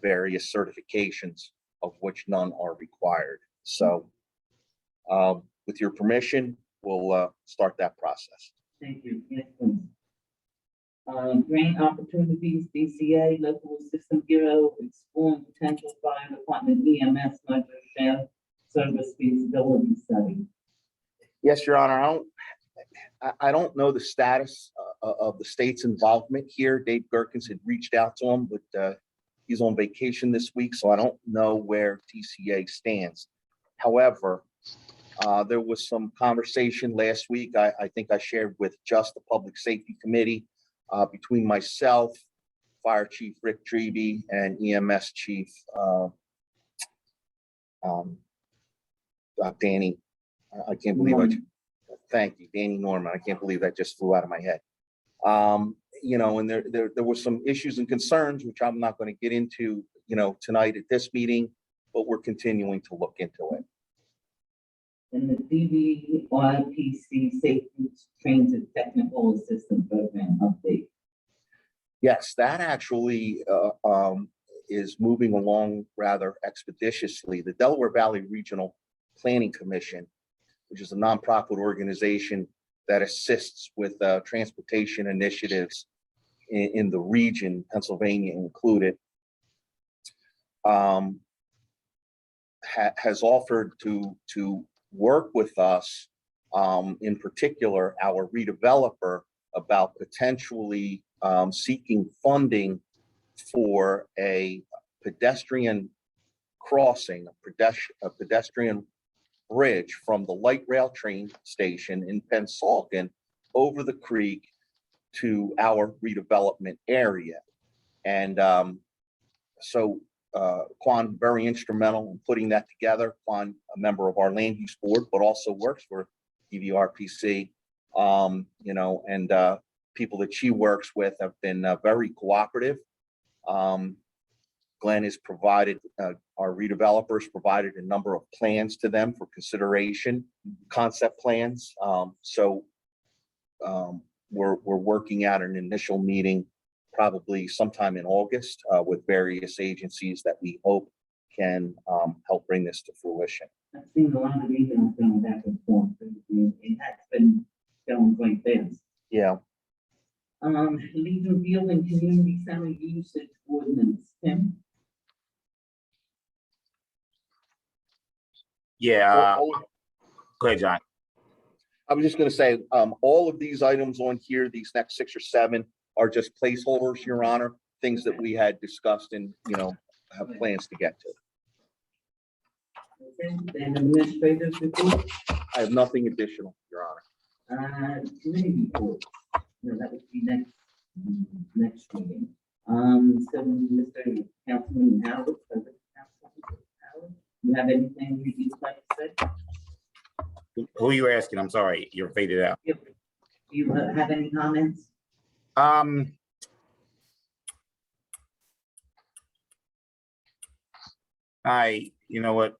various certifications, of which none are required. So with your permission, we'll start that process. Thank you. Yes, please. Grant opportunities, BCA, Local Assistance Bureau, exploring potential fire department EMS measure share service feasibility study. Yes, Your Honor. I don't know the status of the state's involvement here. Dave Gerkins had reached out to him, but he's on vacation this week, so I don't know where TCA stands. However, there was some conversation last week. I think I shared with just the Public Safety Committee between myself, Fire Chief Rick Dreby, and EMS Chief Danny. I can't believe thank you, Danny Norman. I can't believe that just flew out of my head. You know, and there were some issues and concerns, which I'm not going to get into, you know, tonight at this meeting, but we're continuing to look into it. And the DVRPC Safety Transit Technical Assistance Program update. Yes, that actually is moving along rather expeditiously. The Delaware Valley Regional Planning Commission, which is a nonprofit organization that assists with transportation initiatives in the region, Pennsylvania included, has offered to work with us, in particular, our redeveloper, about potentially seeking funding for a pedestrian crossing, a pedestrian bridge from the light rail train station in Pennsauken over the creek to our redevelopment area. And so Quan, very instrumental in putting that together. Quan, a member of our land use board, but also works for DVRPC, you know, and people that she works with have been very cooperative. Glenn has provided, our redevelopers provided a number of plans to them for consideration, concept plans. So we're working out an initial meeting probably sometime in August with various agencies that we hope can help bring this to fruition. I've seen a lot of emails going back and forth. It has been going quite fast. Yeah. Legal View and Community Center Usage Ordinance, Tim? Yeah. Go ahead, John. I was just going to say, all of these items on here, these next 6 or 7, are just placeholders, Your Honor, things that we had discussed and, you know, have plans to get to. Okay, and administrators report? I have nothing additional, Your Honor. Committee report. No, that would be next meeting. So Mr. Councilman Howard, President Councilman Howard, you have anything you'd like to say? Who are you asking? I'm sorry, you're faded out. Do you have any comments? You know what?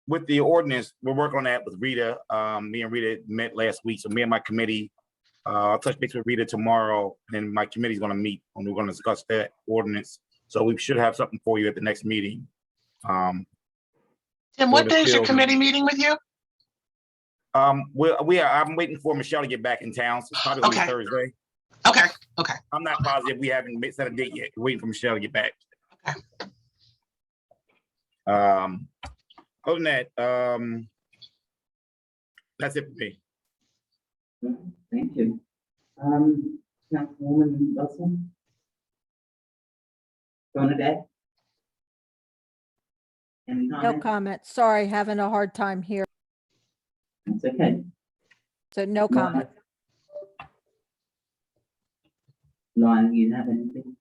With the ordinance, we're working on that with Rita. Me and Rita met last week, so me and my committee, I'll touch base with Rita tomorrow, and my committee's going to meet and we're going to discuss that ordinance. So we should have something for you at the next meeting. Tim, what day is your committee meeting with you? I'm waiting for Michelle to get back in town, so it's probably gonna be Thursday. Okay. Okay. I'm not positive. We haven't set a date yet. We're waiting for Michelle to get back. Okay. Other than that, That's it for me. Thank you. Councilwoman Russell? Bernadette? Any No comments? comment. Sorry, having a hard time here. It's okay. So no comment. Lauren, you have anything?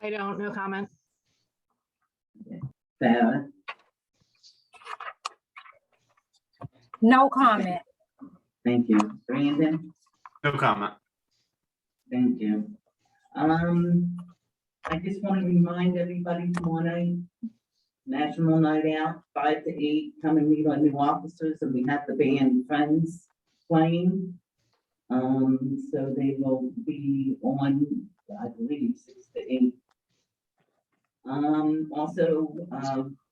I don't, no comment. Sarah? No comment. Thank you. Brandon? No comment. Thank you. I just want to remind everybody tomorrow, National Night Out, 5 to 8, come and meet our new officers, and we have the band Friends playing. So they will be on, I believe, 6 to 8. Also,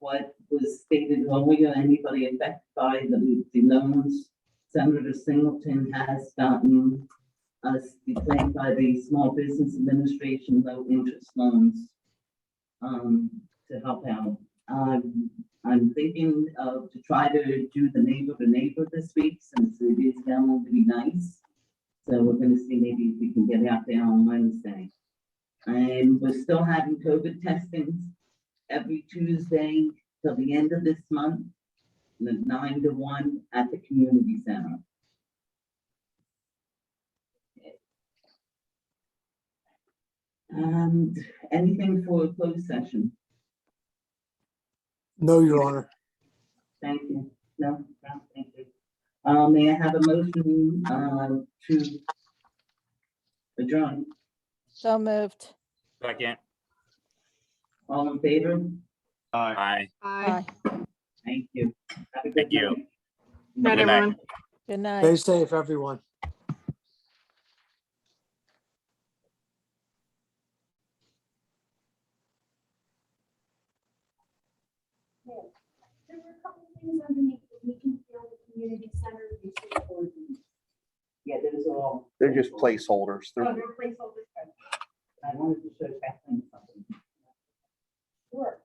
what was stated earlier, anybody affected by the loans, Senator Singleton has gotten us declared by the Small Business Administration low interest loans to help out. I'm thinking of to try to do the neighbor to neighbor this week since it is going to be nice. So we're going to see maybe if we can get out there on Wednesday. And we're still having COVID testings every Tuesday till the end of this month, 9 to 1 at the community center. And anything for a closed session? No, Your Honor. Thank you. No, thank you. May I have a motion to adjourn? So moved. Second. All in favor? Aye. Bye. Thank you. Have a good Thank you. night. Night, Good night. everyone. Good night. Stay safe, everyone. There were a couple things underneath that we can feel the community center. Yeah, those are all. They're just placeholders. Oh, They're they're placeholders. I wanted to show Kathleen something. Sure.